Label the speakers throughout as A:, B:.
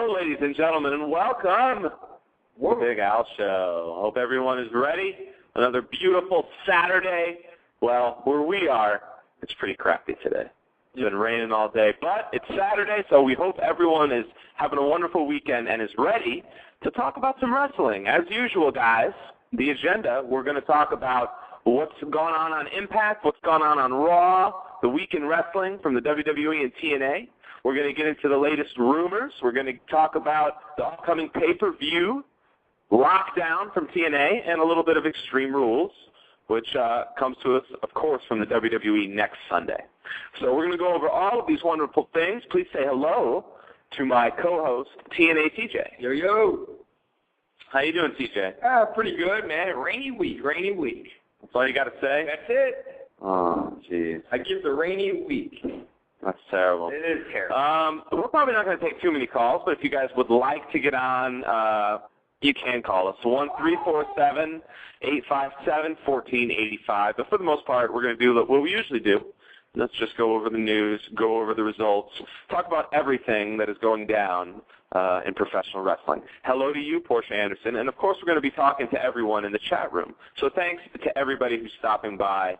A: Ladies and gentlemen, and welcome to the Big Al Show. Hope everyone is ready. Another beautiful Saturday. Well, where we are, it's pretty crappy today. It's been raining all day, but it's Saturday, so we hope everyone is having a wonderful weekend and is ready to talk about some wrestling. As usual, guys, the agenda, we're going to talk about what's gone on Impact, what's gone on Raw, the week in wrestling from the WWE and TNA. We're going to get into the latest rumors. We're going to talk about the upcoming pay-per-view, Lockdown from TNA, and a little bit of Extreme Rules, which comes to us, of course, from the WWE next Sunday. So we're going to go over all of these wonderful things. Please say hello to my co-host, TNA TJ.
B: Yo, yo.
A: How you doing, TJ?
B: Pretty good, man. Rainy week.
A: That's all you got to say?
B: That's it.
A: Oh, jeez.
B: I give the rainy week.
A: That's terrible.
B: It is terrible.
A: We're probably not going to take too many calls, but if you guys would like to get on, you can call us. 1-347-857-1485. But for the most part, we're going to do what we usually do. Let's just go over the news, go over the results, talk about everything that is going down in professional wrestling. Hello to you, Portia Anderson. And, of course, we're going to be talking to everyone in the chat room. So thanks to everybody who's stopping by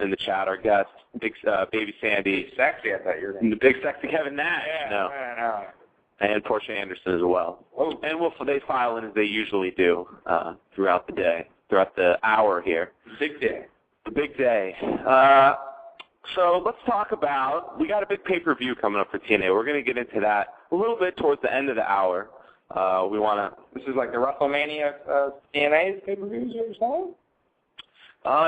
A: in the chat. Our guest, Baby Sandy.
B: Sexy, I thought you were going to
A: The big sexy Kevin Nash.
B: Yeah,
A: no. And Portia Anderson as well.
B: Oh.
A: And they file in as they usually do throughout the day, throughout the hour here.
B: Big day.
A: The big day. So let's talk about, we got a big pay-per-view coming up for TNA. We're going to get into that a little bit towards the end of the hour. We want to...
B: This is like the WrestleMania TNA's pay-per-views or something?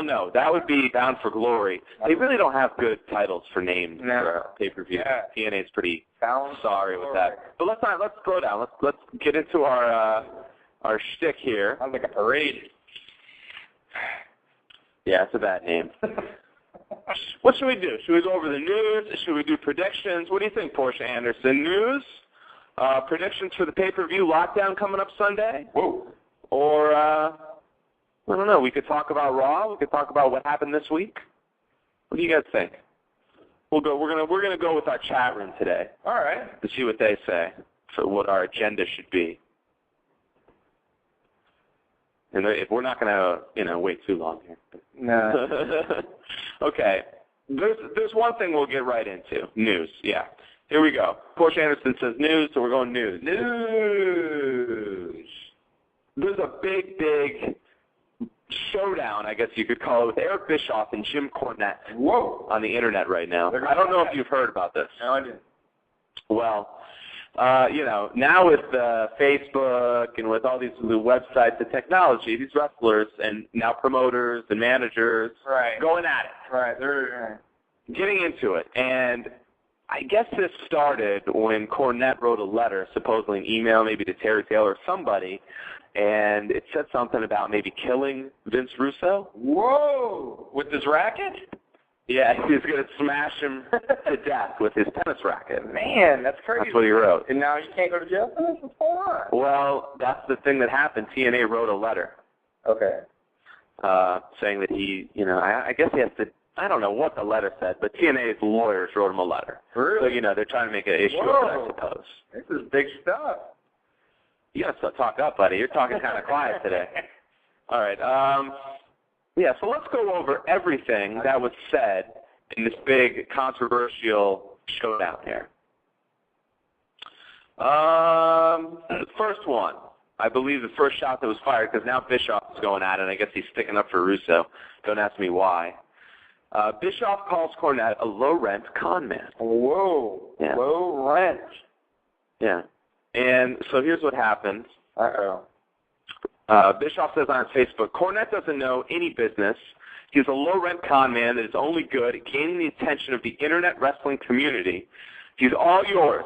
A: No, that would be Bound for Glory. They really don't have good titles for names for pay-per-view.
B: Yeah.
A: TNA's pretty
B: Bound
A: sorry with that. But let's slow down. Let's get into our shtick here.
B: Sounds like a parade.
A: Yeah, it's a bad name. What should we do? Should we go over the news? Should we do predictions? What do you think, Portia Anderson? News? Predictions for the pay-per-view Lockdown coming up Sunday?
B: Whoa.
A: Or, I don't know, we could talk about Raw. We could talk about what happened this week. What do you guys think? We're gonna go with our chat room today.
B: All right.
A: To see what they say for what our agenda should be. And if we're not gonna, wait too long here.
B: No.
A: Okay. There's one thing we'll get right into. News. Yeah. Here we go. Portia Anderson says news, so we're going news. News. There's a big showdown, I guess you could call it, with Eric Bischoff and Jim Cornette.
B: Whoa.
A: On the internet right now. I don't know if you've heard about this.
B: No, I didn't.
A: Well, now with Facebook and with all these new websites and technology, these wrestlers and now promoters and managers going at it.
B: Right. They're
A: getting into it. And I guess this started when Cornette wrote a letter, supposedly an email maybe to Terry Taylor or somebody, and it said something about maybe killing Vince Russo.
B: Whoa! With this racket?
A: Yeah, he's going to smash him to death with his tennis racket.
B: Man, that's crazy.
A: That's what he wrote.
B: And now you can't go to jail for this? What's going on?
A: Well, that's the thing that happened. TNA wrote a letter.
B: Okay.
A: Saying that he, I guess he has to, I don't know what the letter said, but TNA's lawyers wrote him a letter.
B: Really?
A: So, they're trying to make an issue of it, I suppose.
B: This is big stuff.
A: You got to talk up, buddy. You're talking kind of quiet today. All right. So let's go over everything that was said in this big controversial showdown here. The first one, I believe the first shot that was fired, because now Bischoff is going at it, and I guess he's sticking up for Russo. Don't ask me why. Bischoff calls Cornette a low-rent con man.
B: Whoa.
A: Yeah.
B: Low rent.
A: Yeah. And so here's what happened.
B: Uh-oh.
A: Bischoff says on Facebook, Cornette doesn't know any business He's a low-rent con man that is only good at gaining the attention of the internet wrestling community. He's all yours.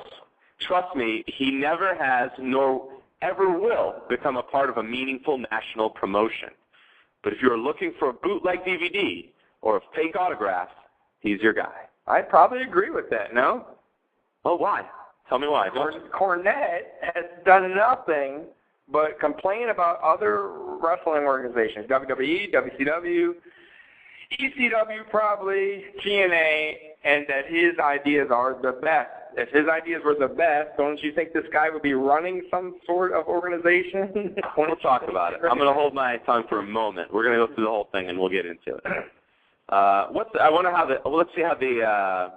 A: Trust me, he never has nor ever will become a part of a meaningful national promotion. But if you're looking for a bootleg DVD or a fake autograph, he's your guy.
B: I'd probably agree with that, no?
A: Oh, why? Tell me why.
B: Cornette has done nothing but complain about other wrestling organizations, WWE, WCW, ECW probably, TNA, and that his ideas are the best. If his ideas were the best, don't you think this guy would be running some sort of organization?
A: We'll talk about it. I'm going to hold my tongue for a moment. We're going to go through the whole thing, and we'll get into it. I wonder how let's see how the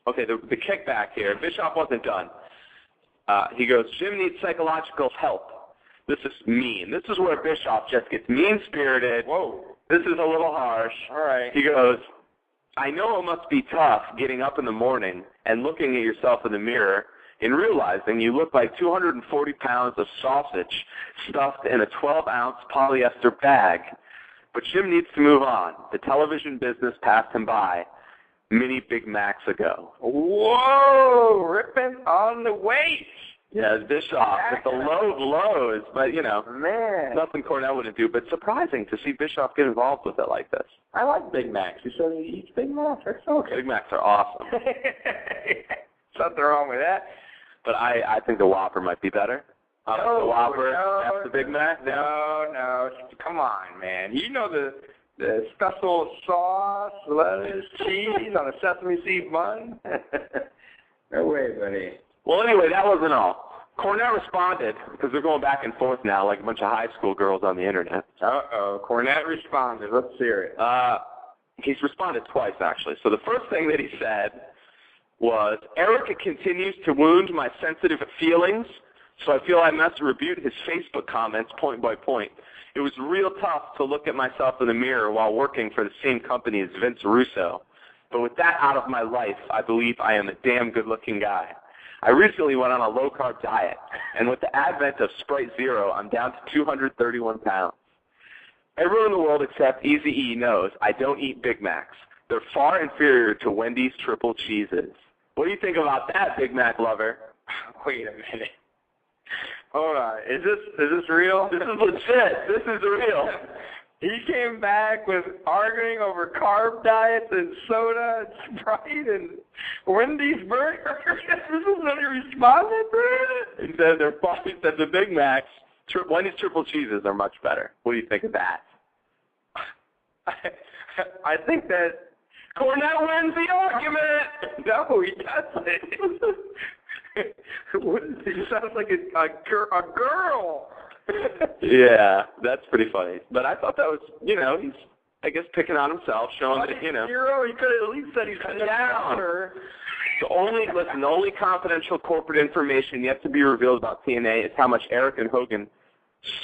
A: kickback here. Bischoff wasn't done. He goes, Jim needs psychological help. This is mean. This is where Bischoff just gets mean-spirited.
B: Whoa.
A: This is a little harsh.
B: All right.
A: He goes, I know it must be tough getting up in the morning and looking at yourself in the mirror and realizing you look like 240 pounds of sausage stuffed in a 12-ounce polyester bag. But Jim needs to move on. The television business passed him by many Big Macs ago.
B: Whoa, ripping on the waist.
A: Yeah, Bischoff with the low blows, but, you know,
B: man,
A: nothing Cornette wouldn't do. But surprising to see Bischoff get involved with it like this.
B: I like Big Macs. You said he eats Big Macs? That's okay.
A: Big Macs are awesome.
B: Something wrong with that.
A: But I think the Whopper might be better. The Whopper after the Big Mac?
B: No. Come on, man. You know the special sauce, lettuce, cheese on a sesame seed bun? No way, buddy.
A: Well, anyway, that wasn't all. Cornette responded, because they're going back and forth now like a bunch of high school girls on the internet.
B: Uh-oh. Cornette responded. Let's hear it.
A: He's responded twice, actually. So the first thing that he said was, Eric continues to wound my sensitive feelings, so I feel I must rebuke his Facebook comments point by point. It was real tough to look at myself in the mirror while working for the same company as Vince Russo. But with that out of my life, I believe I am a damn good-looking guy. I recently went on a low-carb diet, and with the advent of Sprite Zero, I'm down to 231 pounds. Everyone in the world except Eazy-E knows I don't eat Big Macs. They're far inferior to Wendy's triple cheeses. What do you think about that, Big Mac lover?
B: Wait a minute. Hold on. Is this real?
A: This is legit. This is real.
B: He came back with arguing over carb diets and soda and Sprite and Wendy's burgers. This is what he responded to?
A: He said the Big Macs, Wendy's triple cheeses are much better. What do you think of that?
B: I think that
A: Cornette wins the argument.
B: No, he doesn't. He sounds like a girl.
A: Yeah, that's pretty funny. But I thought that was, you know, he's, I guess, picking on himself, showing that, you know.
B: He could have at least said he's cutting down.
A: The only confidential corporate information yet to be revealed about TNA is how much Eric and Hogan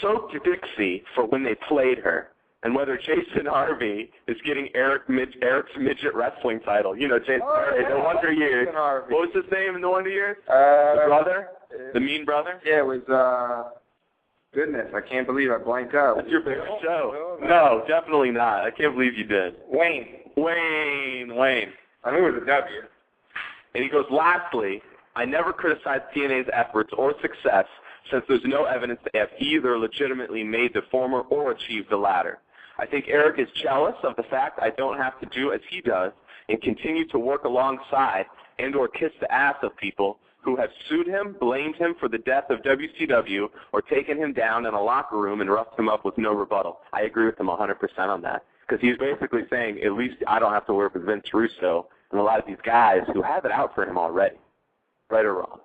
A: soaked Dixie for when they played her, and whether Jason Harvey is getting Eric's midget wrestling title. You know, Jason Harvey, the Wonder Years. What was his name in the Wonder Years? The brother? The mean brother?
B: Yeah, it was, goodness, I can't believe I blanked out.
A: That's your favorite show. No, definitely not. I can't believe you did.
B: Wayne.
A: I knew it was a W. And he goes, lastly, I never criticized TNA's efforts or success since there's no evidence they have either legitimately made the former or achieved the latter. I think Eric is jealous of the fact I don't have to do as he does and continue to work alongside and or kiss the ass of people who have sued him, blamed him for the death of WCW, or taken him down in a locker room and roughed him up with no rebuttal. I agree with him 100% on that, because he's basically saying, at least I don't have to work with Vince Russo and a lot of these guys who have it out for him already. Right or wrong?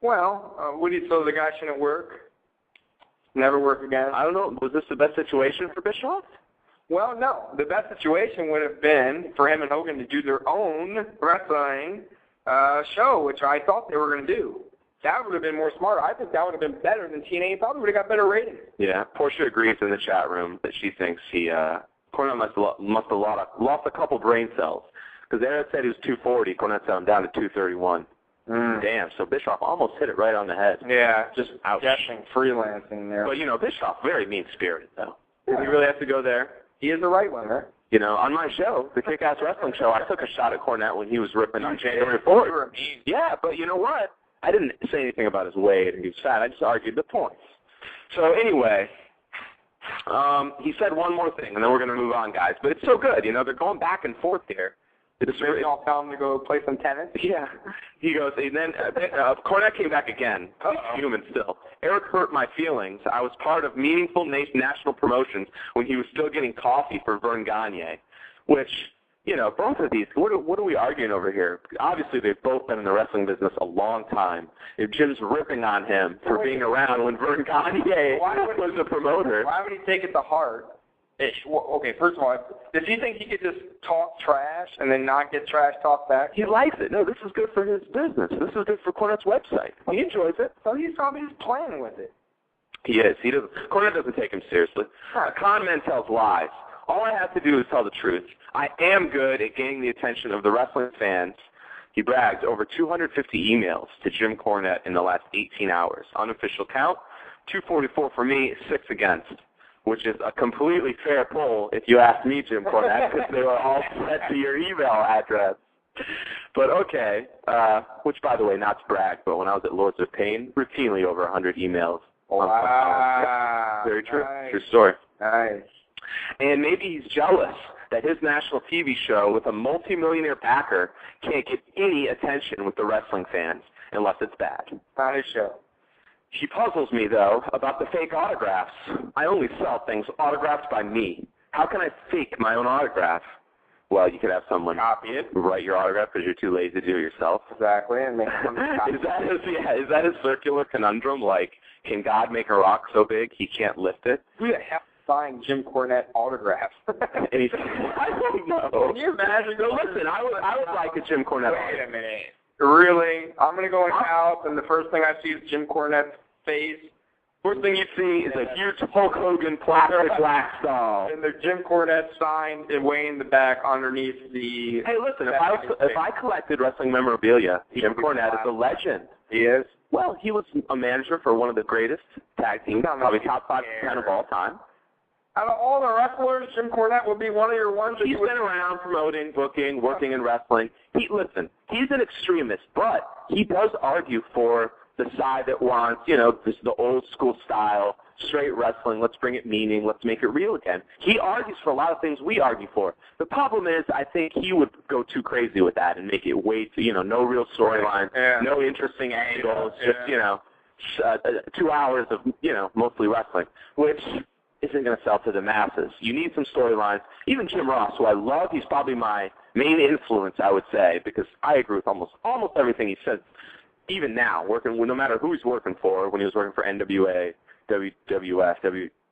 B: What do you say, the guy shouldn't work? Never work again?
A: I don't know. Was this the best situation for Bischoff?
B: Well, no. The best situation would have been for him and Hogan to do their own wrestling show, which I thought they were going to do. That would have been more smarter. I think that would have been better than TNA. Probably would have got better ratings.
A: Yeah, Portia agrees in the chat room that she thinks Cornette must have lost a couple brain cells, because Eric said he was 240. Cornette said him down to 231. Damn, so Bischoff almost hit it right on the head.
B: Yeah,
A: just ouch.
B: Guessing, freelancing there.
A: But, you know, Bischoff, very mean-spirited, though. Did he really have to go there?
B: He is the right winger.
A: You know, on my show, the Kick-Ass Wrestling Show, I took a shot at Cornette when he was ripping on January 4th.
B: You were mean.
A: Yeah, but you know what? I didn't say anything about his weight and he was fat. I just argued the points. So anyway, he said one more thing, and then we're going to move on, guys. But it's so good. You know, they're going back and forth here.
B: Did we all tell him to go play some tennis?
A: Yeah. He goes, and then Cornette came back again. He's human still. Eric hurt my feelings. I was part of meaningful national promotions when he was still getting coffee for Vern Gagne, which, you know, both of these, what are we arguing over here? Obviously, they've both been in the wrestling business a long time. If Jim's ripping on him for being around when Vern Gagne was the promoter.
B: Why would he take it to heart? Okay, first of all, does he think he could just talk trash and then not get trash talked back?
A: He likes it. No, this is good for his business. This is good for Cornette's website. He enjoys it.
B: So he's probably just playing with it.
A: He is. He doesn't. Cornette doesn't take him seriously. A con man tells lies. All I have to do is tell the truth. I am good at gaining the attention of the wrestling fans. He bragged over 250 emails to Jim Cornette in the last 18 hours. Unofficial count, 244 for me, 6 against, which is a completely fair poll if you ask me, Jim Cornette, because they were all set to your email address. But okay, which, by the way, not to brag, but when I was at Lords of Pain, routinely over 100 emails.
B: Wow.
A: Very true.
B: Nice.
A: True story.
B: Nice.
A: And maybe he's jealous that his national TV show with a multimillionaire backer can't get any attention with the wrestling fans unless it's bad.
B: Not his show.
A: He puzzles me, though, about the fake autographs. I only sell things autographed by me. How can I fake my own autograph? Well, you could have someone
B: copy it,
A: write your autograph because you're too lazy to do it yourself.
B: Exactly, and make someone copy
A: is that his circular conundrum? Like, can God make a rock so big he can't lift it?
B: Who the hell signed Jim Cornette autographs?
A: And he's, I don't know.
B: Can you imagine?
A: No, listen, I would like a Jim Cornette autograph.
B: Wait a minute. Really? I'm going to go in the house, and the first thing I see is Jim Cornette's face.
A: First thing you see is a huge Hulk Hogan plastic wax doll.
B: And the Jim Cornette sign way in the back underneath the...
A: Hey, listen, if I collected wrestling memorabilia, Jim Cornette is a legend.
B: He is?
A: Well, he was a manager for one of the greatest tag teams, probably top 5 to 10 of all time.
B: Out of all the wrestlers, Jim Cornette would be one of your ones.
A: He's been around promoting, booking, working in wrestling. Listen, he's an extremist, but he does argue for the side that wants, you know, the old school style, straight wrestling, let's bring it meaning, let's make it real again. He argues for a lot of things we argue for. The problem is I think he would go too crazy with that and make it way too, you know, no real storyline, no interesting angles, just, you know, 2 hours of, you know, mostly wrestling, which isn't going to sell to the masses. You need some storylines. Even Jim Ross, who I love, he's probably my main influence, I would say, because I agree with almost everything he says. Even now, working, no matter who he's working for, when he was working for NWA, WWF,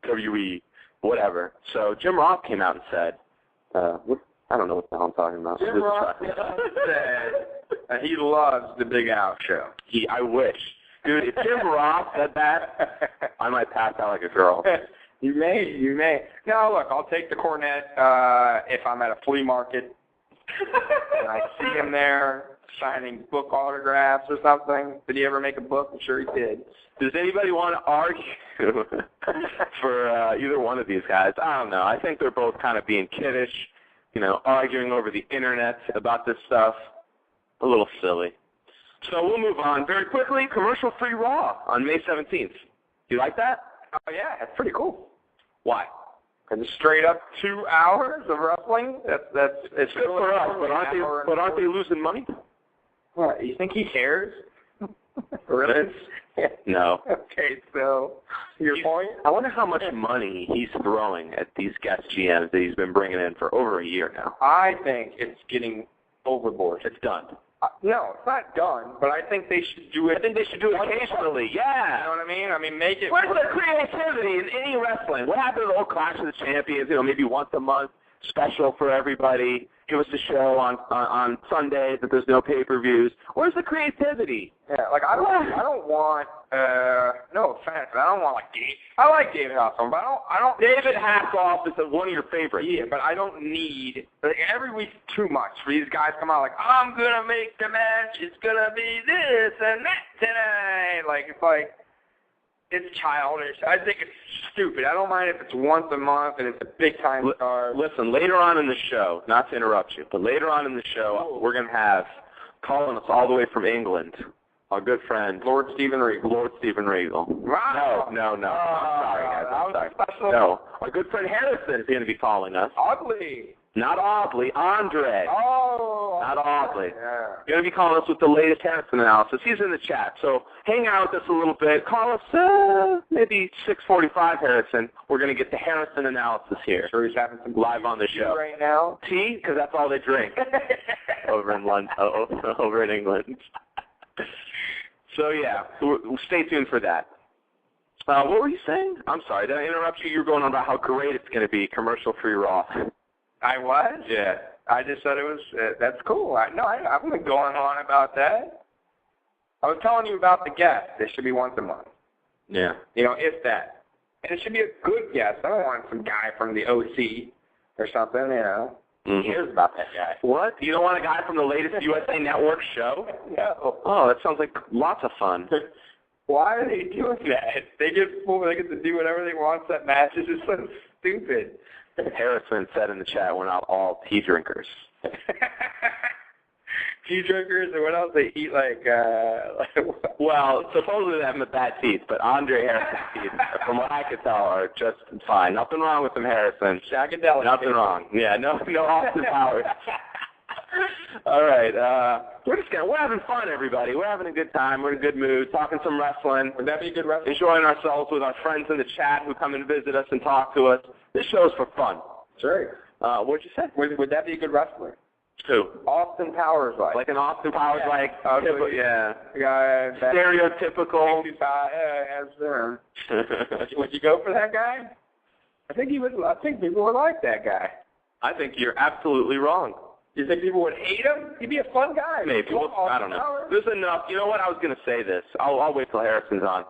A: WWE, whatever. So Jim Ross came out and said, I don't know what the hell I'm talking about.
B: Jim Ross said he loves the Big Al show.
A: I wish. Dude, if Jim Ross said that, I might pass out like a girl.
B: You may. No, look, I'll take the Cornette if I'm at a flea market and I see him there signing book autographs or something. Did he ever make a book? I'm sure he did.
A: Does anybody want to argue for either one of these guys? I don't know. I think they're both kind of being kiddish, you know, arguing over the internet about this stuff. A little silly. So we'll move on very quickly. Commercial-free Raw on May 17th. Do you like that?
B: Oh, yeah. That's pretty cool.
A: Why?
B: And straight up 2 hours of wrestling? It's
A: good for us, but aren't they losing money?
B: What, you think he cares? Really?
A: No.
B: Okay, so your point?
A: I wonder how much money he's throwing at these guest GMs that he's been bringing in for over a year now.
B: I think it's getting overboard.
A: It's done.
B: No, it's not done, but I think they should do it.
A: I think they should do it occasionally, yeah.
B: You know what I mean? I mean, make it...
A: Where's the creativity in any wrestling? What happened to the whole Clash of the Champions, you know, maybe once a month, special for everybody, give us a show on Sundays that there's no pay-per-views. Where's the creativity?
B: Yeah, like, I don't want, no offense, but I don't want, like, I like David Hasselhoff, but I don't...
A: David Hasselhoff is one of your favorites.
B: Yeah, but I don't need, like, every week too much for these guys to come out like, I'm going to make the match, it's going to be this and that tonight. Like, it's like, It's childish. I think it's stupid. I don't mind if it's once a month and it's a big-time star.
A: Listen, later on in the show, not to interrupt you, but later on in the show, we're going to have, calling us all the way from England, our good friend,
B: Lord Steven Regal.
A: Wow. No. I'm sorry, guys. I'm sorry.
B: Special.
A: No, our good friend Harrison is going to be calling us.
B: Ugly.
A: Not Aubrey, Andre.
B: Oh.
A: Not Aubrey.
B: Yeah.
A: He's going to be calling us with the latest Harrison analysis. He's in the chat, so hang out with us a little bit. Call us maybe 6:45, Harrison. We're going to get the Harrison analysis here.
B: Sure, he's having some
A: live on the show
B: right now.
A: Tea, because that's all they drink over in London, over in England. So yeah, stay tuned for that. What were you saying? I'm sorry, did I interrupt you? You were going on about how great it's going to be, commercial-free Raw.
B: I was?
A: Yeah.
B: I just said it was, that's cool. I haven't been going on about that. I was telling you about the guest. It should be once a month.
A: Yeah.
B: If that. And it should be a good guest. I don't want some guy from the OC or something, Who cares about that guy?
A: What? You don't want a guy from the latest USA Network show?
B: No.
A: Oh, that sounds like lots of fun.
B: Why are they doing that? They get to do whatever they want. That matches is so stupid.
A: Harrison said in the chat, we're not all tea drinkers.
B: Tea drinkers, or what else they eat?
A: Well, supposedly they have the bad teeth, but Andre Harrison's teeth, from what I could tell, are just fine. Nothing wrong with them, Harrison.
B: Shagadelic.
A: Nothing wrong. Yeah, no Austin Powers. All right, we're having fun, everybody. We're having a good time. We're in a good mood, talking some wrestling.
B: Would that be a good wrestling?
A: Enjoying ourselves with our friends in the chat who come and visit us and talk to us. This show's for fun.
B: Sure.
A: What'd you say?
B: Would that be a good wrestler?
A: Who?
B: Austin Powers,
A: like an Austin Powers,
B: yeah.
A: Stereotypical.
B: Would you go for that guy? I think people would like that guy.
A: I think you're absolutely wrong.
B: You think people would hate him? He'd be a fun guy.
A: Maybe. I don't know. There's enough. You know what? I was going to say this. I'll wait till Harrison's on.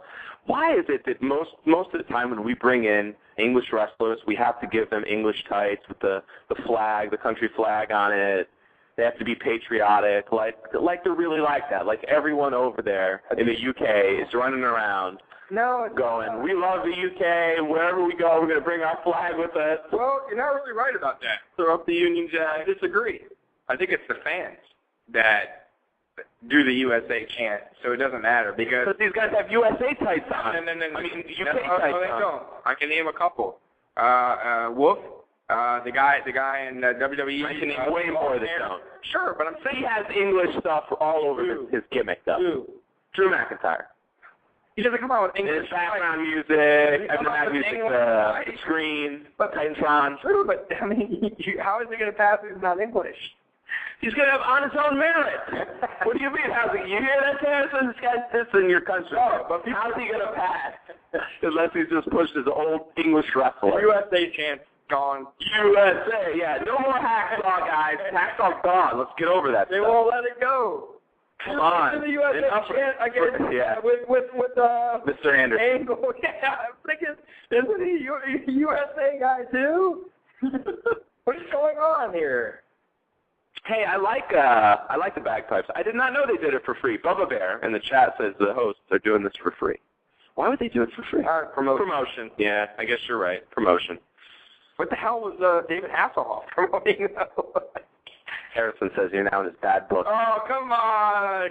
A: Why is it that most of the time when we bring in English wrestlers, we have to give them English tights with the flag, the country flag on it? They have to be patriotic, like they're really like that. Like everyone over there in the UK is running around going, we love the UK, wherever we go, we're going to bring our flag with us.
B: Well, you're not really right about that.
A: Throw up the Union Jack.
B: I disagree. I think it's the fans that do the USA chant, so it doesn't matter because
A: these guys have USA tights on.
B: No.
A: I mean, UK
B: tights on. They don't. I can name a couple. Wolf, the guy in WWE.
A: I can name way more that don't.
B: Sure, but I'm saying
A: he has English stuff all over his gimmick, though. Drew McIntyre.
B: He doesn't come out with English.
A: His background music, the screen, Titantron.
B: True, but I mean, how is he going to pass if he's not English?
A: He's going to have on his own merit. What do you mean? You hear that, Harrison? This guy's dissing your country.
B: No, but
A: how's he going to pass? Unless he's just pushed his old English wrestler.
B: USA chant gone.
A: USA, yeah. No more Hacksaw, guys. Hacksaw's gone. Let's get over that.
B: They won't let it go.
A: Come on.
B: The USA chant again with
A: Mr. Anderson.
B: Angle. Yeah, I'm thinking, isn't he a USA guy too? What is going on here?
A: Hey, I like the bagpipes. I did not know they did it for free. Bubba Bear in the chat says the hosts are doing this for free. Why would they do it for free? Promotion. Yeah, I guess you're right. Promotion.
B: What the hell was David Hasselhoff promoting?
A: Harrison says you're now in his bad book.
B: Oh, come on.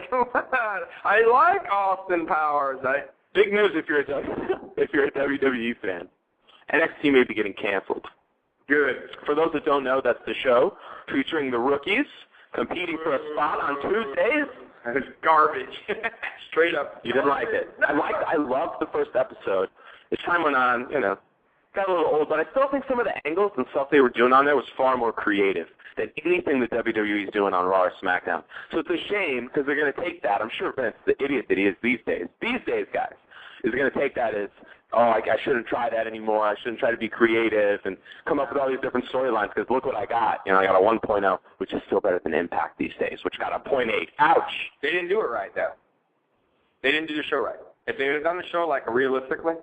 B: I like Austin Powers.
A: Big news if you're a WWE fan. NXT may be getting canceled.
B: Good.
A: For those that don't know, that's the show featuring the rookies competing for a spot on Tuesdays.
B: It's garbage. Straight up.
A: You didn't like it. I loved the first episode. As time went on, got a little old, but I still think some of the angles and stuff they were doing on there was far more creative than anything that WWE is doing on Raw or SmackDown. So it's a shame because they're going to take that. I'm sure Vince, the idiot that he is these days, guys, is going to take that as, I shouldn't try that anymore. I shouldn't try to be creative and come up with all these different storylines because look what I got. I got a 1.0, which is still better than Impact these days, which got a 0.8. Ouch.
B: They didn't do it right, though. They didn't do the show right. If they had done the show, realistically,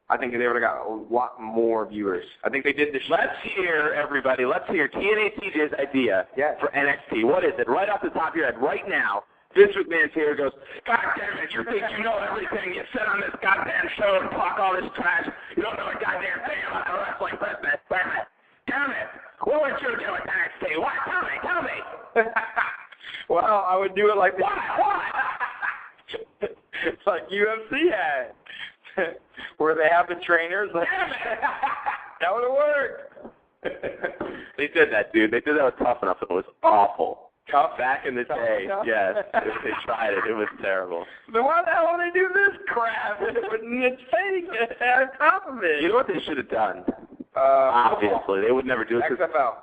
B: I think they would have got a lot more viewers. I think they did the show.
A: Let's hear, everybody, TNA TJ's idea for NXT. What is it? Right off the top of your head, right now, Vince McMahon's here, goes, God damn it, you think you know everything. You sit on this goddamn show and talk all this trash. You don't know a goddamn thing about the wrestling business. Damn it. What would you do at NXT? What? Tell me.
B: Well, I would do it like
A: What?
B: It's like UFC had, where they have the trainers. Like, that would have worked.
A: They did that, dude. They did that with Tough Enough. It was awful.
B: Tough
A: Back in the day, yes. They tried it. It was terrible.
B: Then why the hell would they do this crap? It's fake on top of it.
A: You know what they should have done? Obviously, they would never do it.
B: XFL.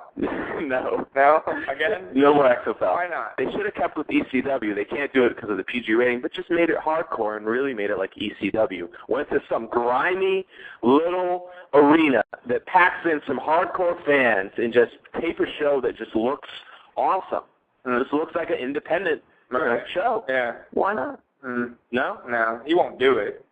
A: No.
B: No? Again?
A: No more XFL.
B: Why not?
A: They should have kept with ECW. They can't do it because of the PG rating, but just made it hardcore and really made it like ECW. Went to some grimy little arena that packs in some hardcore fans and just tape a show that just looks awesome. And this looks like an independent show.
B: Yeah.
A: Why not?
B: Mm.
A: No?
B: No. He won't do it.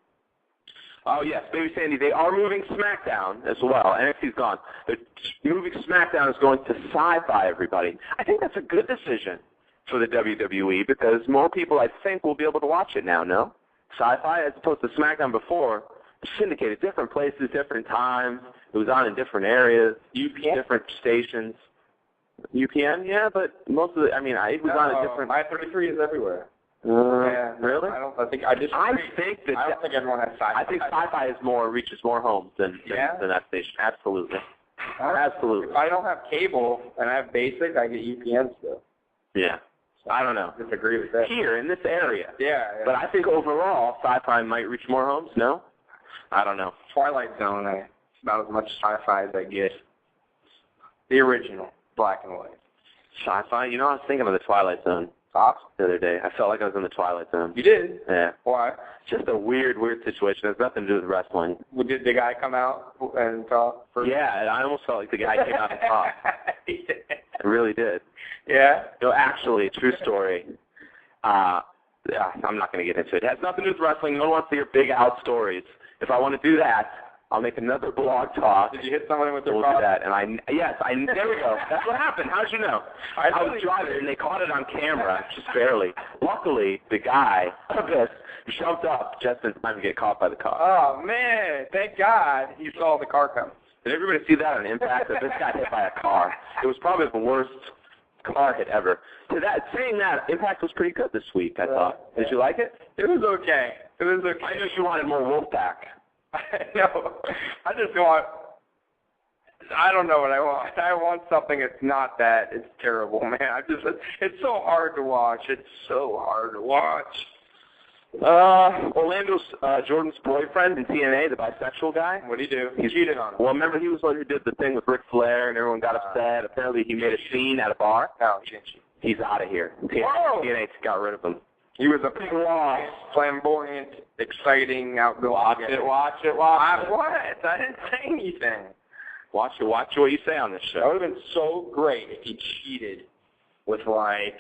A: Oh, yes, Baby Sandy, they are moving SmackDown as well. NXT's gone. They're moving SmackDown is going to Sci-Fi, everybody. I think that's a good decision for the WWE because more people, I think, will be able to watch it now, no? Sci-Fi, as opposed to SmackDown before, syndicated, different places, different times. It was on in different areas, different stations. UPN, yeah, but most of it, I mean, it was on a different...
B: I-33 is everywhere.
A: Yeah, really?
B: I don't think everyone has Sci-Fi.
A: I think Sci-Fi reaches more homes than that station. Absolutely. Absolutely.
B: If I don't have cable and I have basic, I get UPN still.
A: Yeah. So I don't know.
B: I disagree with that.
A: Here, in this area.
B: Yeah.
A: But I think overall, Sci-Fi might reach more homes, no? I don't know.
B: Twilight Zone, it's about as much Sci-Fi as I get. The original, black and white.
A: Sci-Fi? You know, I was thinking of the Twilight Zone. The other day. I felt like I was in the Twilight Zone.
B: You did?
A: Yeah.
B: Why?
A: Just a weird situation. It has nothing to do with wrestling.
B: Did the guy come out and talk?
A: Yeah, I almost felt like the guy came out and talked. I really did.
B: Yeah?
A: No, actually, true story. I'm not going to get into it. It has nothing to do with wrestling. No one wants to hear big out stories. If I want to do that, I'll make another blog talk.
B: Did you hit someone with their
A: car? We'll do that. And there we go. That's what happened. How'd you know? I was driving, and they caught it on camera, just barely. Luckily, the guy, jumped up just in time to get caught by the car.
B: Oh, man. Thank God you saw the car come.
A: Did everybody see that on Impact? That this got hit by a car. It was probably the worst car hit ever. Saying that, Impact was pretty good this week, I thought. Did you like it?
B: It was okay.
A: I know you wanted more Wolfpack.
B: No, I just want, I don't know what I want. I want something that's not that. It's terrible, man. It's so hard to watch. It's so hard to watch.
A: Orlando's Jordan's boyfriend in TNA, the bisexual guy.
B: What did he do? He cheated on him.
A: Well, remember he was the one who did the thing with Ric Flair and everyone got upset. Apparently he made a scene at a bar.
B: No, he didn't cheat.
A: He's out of here. TNA got rid of him.
B: He was a big loss, flamboyant, exciting, outgoing.
A: Watch it.
B: What? I didn't say anything.
A: Watch what you say on this show.
B: That would have been so great if he cheated with, I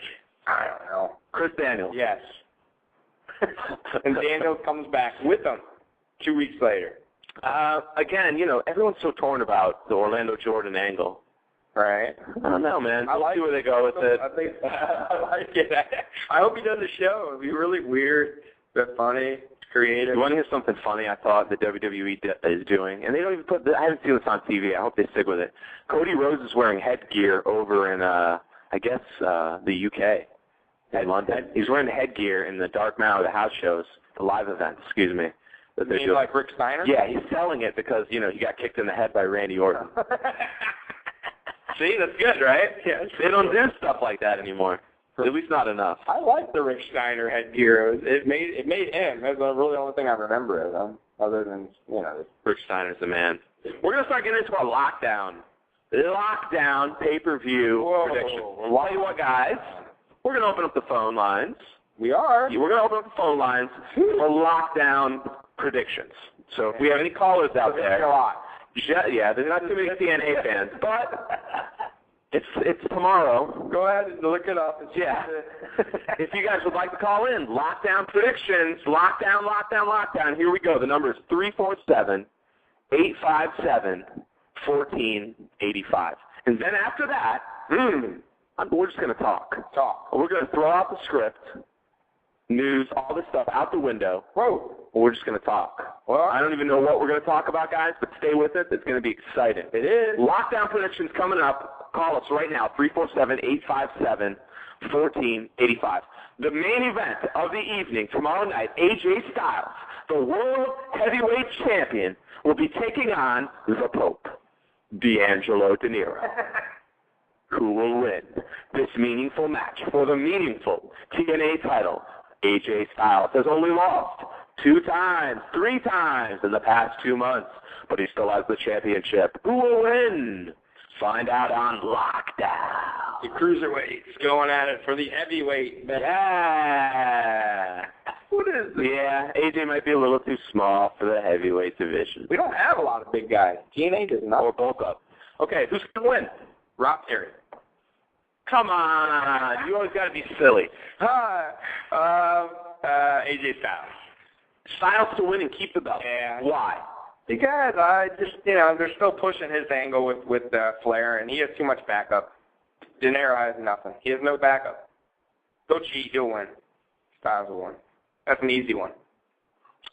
B: don't know.
A: Chris Daniels.
B: Yes. And Daniels comes back with him 2 weeks later.
A: Again, everyone's so torn about the Orlando Jordan angle.
B: Right.
A: I don't know, man. We'll see where they go with it.
B: I like it. I hope he does the show. It'll be really weird, but funny, creative.
A: You want to hear something funny I thought the WWE is doing? And they don't even I haven't seen this on TV. I hope they stick with it. Cody Rhodes is wearing headgear over in, I guess, the UK, in London. He's wearing the headgear in the Dark Matter, the house shows, the live events, excuse me.
B: You mean like Rick Steiner?
A: Yeah, he's selling it because, he got kicked in the head by Randy Orton. See, that's good, right?
B: Yeah,
A: they don't do stuff like that anymore. At least not enough.
B: I like the Rick Steiner headgear. It made him. That's really the only thing I remember of him, other than
A: Rick Steiner's the man. We're gonna start getting into our lockdown pay-per-view prediction. I'll tell you what, guys. We're gonna open up the phone lines.
B: We are.
A: We're gonna open up the phone lines for lockdown predictions. So if we have any callers out there,
B: a lot.
A: Yeah, there's not too many TNA fans, but it's tomorrow.
B: Go ahead and look it up.
A: If you guys would like to call in, lockdown predictions, lockdown. Here we go. The number is 347-857-1485. And then after that, we're just going to talk. We're going to throw out the script, news, all this stuff out the window.
B: Whoa.
A: We're just going to talk.
B: Well,
A: I don't even know what we're going to talk about, guys, but stay with it. It's going to be exciting.
B: It is.
A: Lockdown predictions coming up. Call us right now, 347-857-1485. The main event of the evening, tomorrow night, AJ Styles, the World Heavyweight Champion, will be taking on the Pope, D'Angelo De Niro. Who will win this meaningful match for the meaningful TNA title? AJ Styles has only lost 3 times in the past 2 months, but he still has the championship. Who will win? Find out on Lockdown.
B: The cruiserweights going at it for the heavyweight.
A: Yeah.
B: What is this?
A: Yeah, AJ might be a little too small for the heavyweight division.
B: We don't have a lot of big guys. TNA does not.
A: Or both up. Okay, who's going to win?
B: Rob Terry.
A: Come on. You always got to be silly.
B: AJ Styles.
A: Styles to win and keep the belt.
B: Yeah.
A: Why?
B: Because I just, they're still pushing his angle with Flair, and he has too much backup. De Niro has nothing. He has no backup. Go cheat, he'll win. Styles will win. That's an easy one.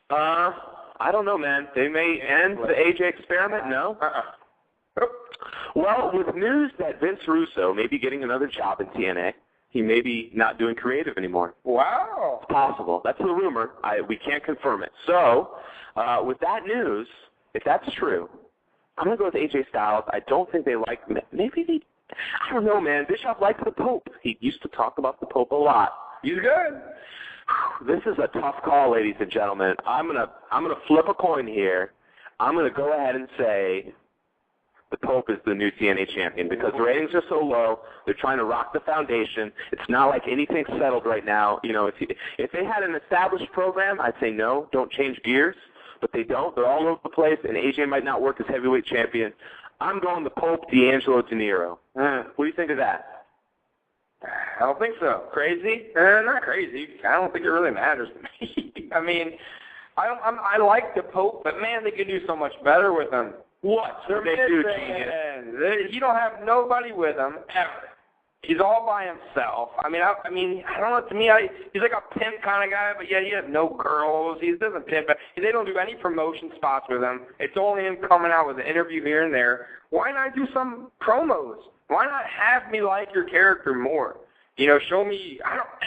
A: I don't know, man. They may end the AJ experiment. No.
B: Nope.
A: Well, with news that Vince Russo may be getting another job in TNA, he may be not doing creative anymore.
B: Wow.
A: It's possible. That's the rumor. We can't confirm it. So, with that news, if that's true, I'm going to go with AJ Styles. I don't think they like – maybe they – I don't know, man. Bischoff likes the Pope. He used to talk about the Pope a lot.
B: He's good.
A: This is a tough call, ladies and gentlemen. I'm gonna flip a coin here. I'm going to go ahead and say – the Pope is the new TNA champion because the ratings are so low. They're trying to rock the foundation. It's not like anything's settled right now. If they had an established program, I'd say no, don't change gears. But they don't. They're all over the place, and AJ might not work as heavyweight champion. I'm going the Pope, D'Angelo De Niro. What do you think of that?
B: I don't think so. Crazy? Not crazy. I don't think it really matters to me. I mean, I like the Pope, but man, they could do so much better with him.
A: What?
B: They're missing. You don't have nobody with him ever. He's all by himself. I mean, I don't know. To me, he's like a pimp kind of guy, but yet he has no girls. He doesn't pimp. They don't do any promotion spots with him. It's only him coming out with an interview here and there. Why not do some promos? Why not have me like your character more? Show me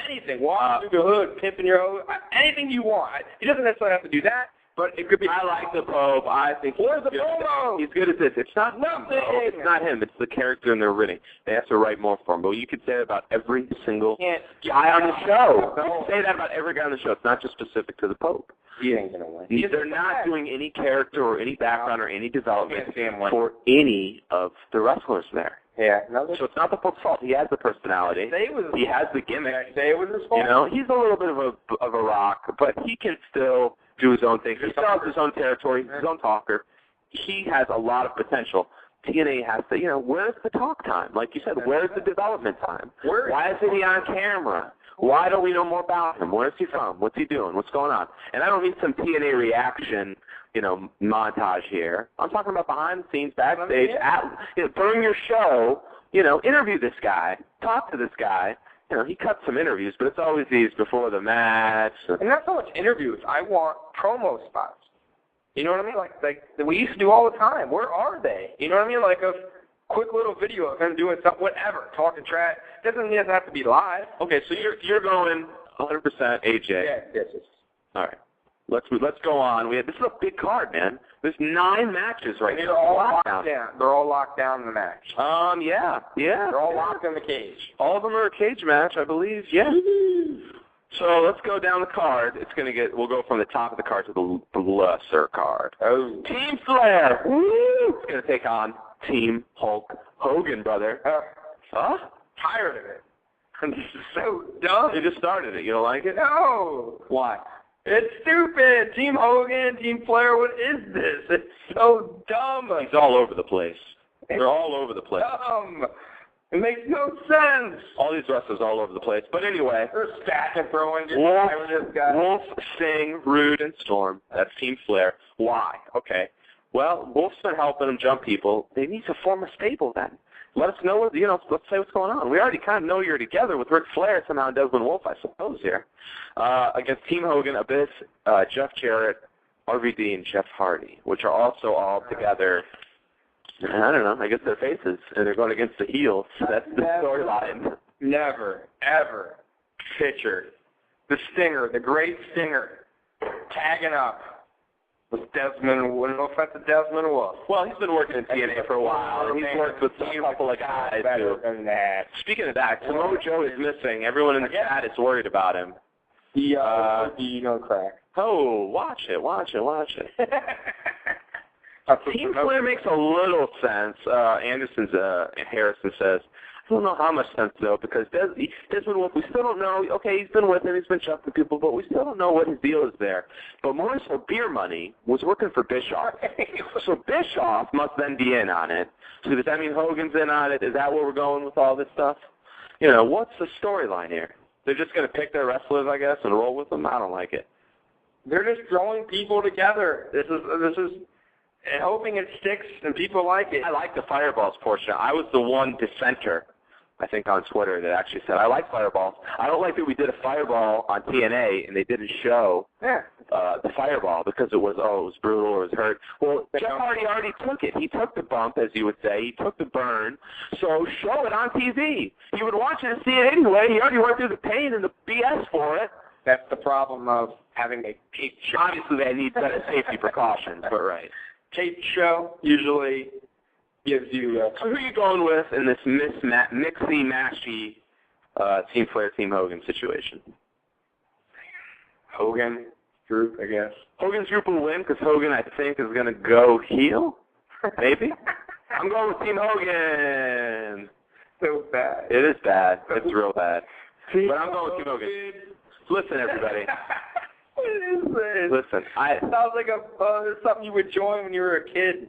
B: anything. Walk through the hood, pimping your hood, anything you want. He doesn't necessarily have to do that. But it could be.
A: I like the Pope. I think
B: where's the promo?
A: He's good at this. It's not nothing. It's not him. It's the character in their writing. They have to write more for him. But you could say that about every single guy on the show. You can say that about every guy on the show. It's not just specific to the Pope.
B: He ain't gonna win.
A: They're not doing any character or any background or any development for any of the wrestlers there.
B: Yeah.
A: So it's not the Pope's fault. He has the personality. He has the gimmick.
B: Say it was his fault.
A: He's a little bit of a rock, but he can still do his own thing. He still has his own territory. He's his own talker. He has a lot of potential. TNA has to, where's the talk time? Like you said, where's the development time? Why isn't he on camera? Why don't we know more about him? Where's he from? What's he doing? What's going on? And I don't mean some TNA reaction, montage here. I'm talking about behind the scenes, backstage, during your show, interview this guy, talk to this guy. He cuts some interviews, but it's always these before the match.
B: And not so much interviews. I want promo spots. You know what I mean? Like we used to do all the time. Where are they? You know what I mean? Like a quick little video of him doing something, whatever, talking trash. Doesn't have to be live.
A: Okay, so you're going 100% AJ.
B: Yes.
A: All right. Let's go on. This is a big card, man. There's 9 matches right now.
B: They're all locked down. They're all locked down in the match.
A: Yeah.
B: They're all locked in the cage.
A: All of them are a cage match, I believe. Yeah. So let's go down the card. We'll go from the top of the card to the lesser card.
B: Oh.
A: Team Flair. Woo! It's going to take on Team Hulk Hogan, brother.
B: Tired of it. This is so dumb.
A: They just started it. You don't like it?
B: No.
A: Why?
B: It's stupid. Team Hogan, Team Flair, what is this? It's so dumb.
A: He's all over the place. They're all over the place.
B: Dumb. It makes no sense.
A: All these wrestlers all over the place. But anyway.
B: They're stacking, throwing.
A: Wolf, Sting, Rude, and Storm. That's Team Flair. Why? Okay. Well, Wolf's been helping them jump people. They need to form a stable then. let us know what, let's say what's going on. We already kind of know you're together with Ric Flair, somehow Desmond Wolfe, I suppose, here. Against Team Hogan, Abyss, Jeff Jarrett, RVD, and Jeff Hardy, which are also all together. I don't know, I guess they're faces, and they're going against the heels. That's the storyline.
B: Never, ever pictured the Stinger, the great Stinger, tagging up with Desmond, no offense to Desmond Wolfe.
A: Well, he's been working in TNA for a while. He's worked with a couple of guys, too. Speaking of that, Samoa Joe is missing. Everyone in the chat is worried about him.
B: He gonna crack.
A: Oh, watch it. Team Flair makes a little sense. Harrison says, I don't know how much sense, though, because Desmond Wolfe, we still don't know. Okay, he's been with him, he's been chucking people, but we still don't know what his deal is there. But more so, Beer Money was working for Bischoff. So Bischoff must then be in on it. So does that mean Hogan's in on it? Is that where we're going with all this stuff? What's the storyline here? They're just going to pick their wrestlers, I guess, and roll with them? I don't like it.
B: They're just throwing people together. This is and hoping it sticks and people like it.
A: I like the Fireballs portion. I was the one dissenter, I think, on Twitter that actually said, I like Fireballs. I don't like that we did a Fireball on TNA and they didn't show the Fireball because it was brutal or it was hurt. Well, Jeff Hardy already took it. He took the bump, as you would say. He took the burn. So show it on TV. He would watch it and see it anyway. He already went through the pain and the BS for it.
B: That's the problem of having a taped show.
A: Obviously, they need better safety precautions, but right.
B: Taped show usually gives you...
A: So who are you going with in this mixy-mashy Team Flair, Team Hogan situation?
B: Hogan group, I guess.
A: Hogan's group will win because Hogan, I think, is going to go heel, maybe? I'm going with Team Hogan.
B: So bad.
A: It is bad. It's real bad. But I'm going with Team Hogan. Listen, everybody.
B: What is this?
A: Listen,
B: it sounds like something you would join when you were a kid.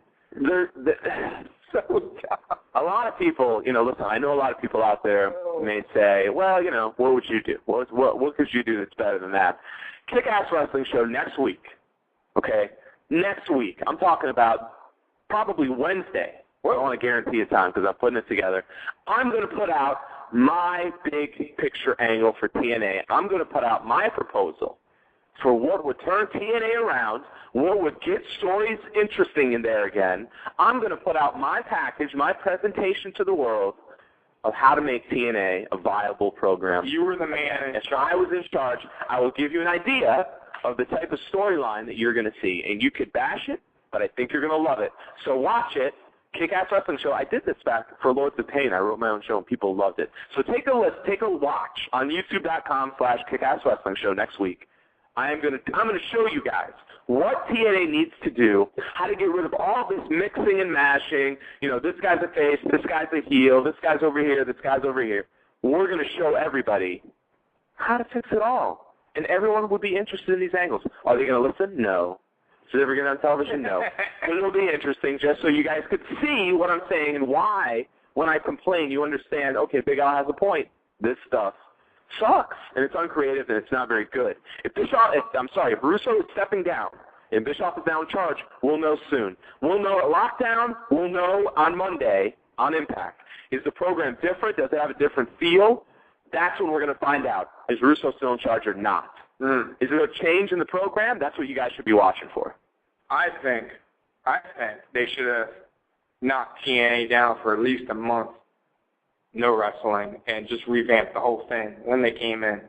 B: So
A: a lot of people, listen, I know a lot of people out there may say, well, what would you do? What could you do that's better than that? Kick-Ass Wrestling Show next week, okay? Next week. I'm talking about probably Wednesday. I don't want to guarantee a time because I'm putting it together. I'm going to put out my big picture angle for TNA. I'm going to put out my proposal for what would turn TNA around, what would get stories interesting in there again. I'm going to put out my package, my presentation to the world of how to make TNA a viable program.
B: You were the man.
A: If I was in charge, I will give you an idea of the type of storyline that you're going to see. And you could bash it, but I think you're going to love it. So watch it. Kick-Ass Wrestling Show. I did this back for Lords of Pain. I wrote my own show, and people loved it. So take a watch on YouTube.com/Kick-Ass Wrestling Show next week. I'm going to show you guys what TNA needs to do, how to get rid of all this mixing and mashing. This guy's a face, this guy's a heel, this guy's over here, this guy's over here. We're going to show everybody how to fix it all. And everyone would be interested in these angles. Are they going to listen? No. Is it ever going to be on television? No. But it'll be interesting just so you guys could see what I'm saying and why, when I complain, you understand, okay, Big Al has a point. This stuff sucks, and it's uncreative, and it's not very good. If Russo is stepping down and Bischoff is now in charge, we'll know soon. We'll know at Lockdown. We'll know on Monday on Impact. Is the program different? Does it have a different feel? That's when we're going to find out. Is Russo still in charge or not? Is there a change in the program? That's what you guys should be watching for.
B: I think they should have knocked TNA down for at least a month. No wrestling, and just revamped the whole thing when they came in,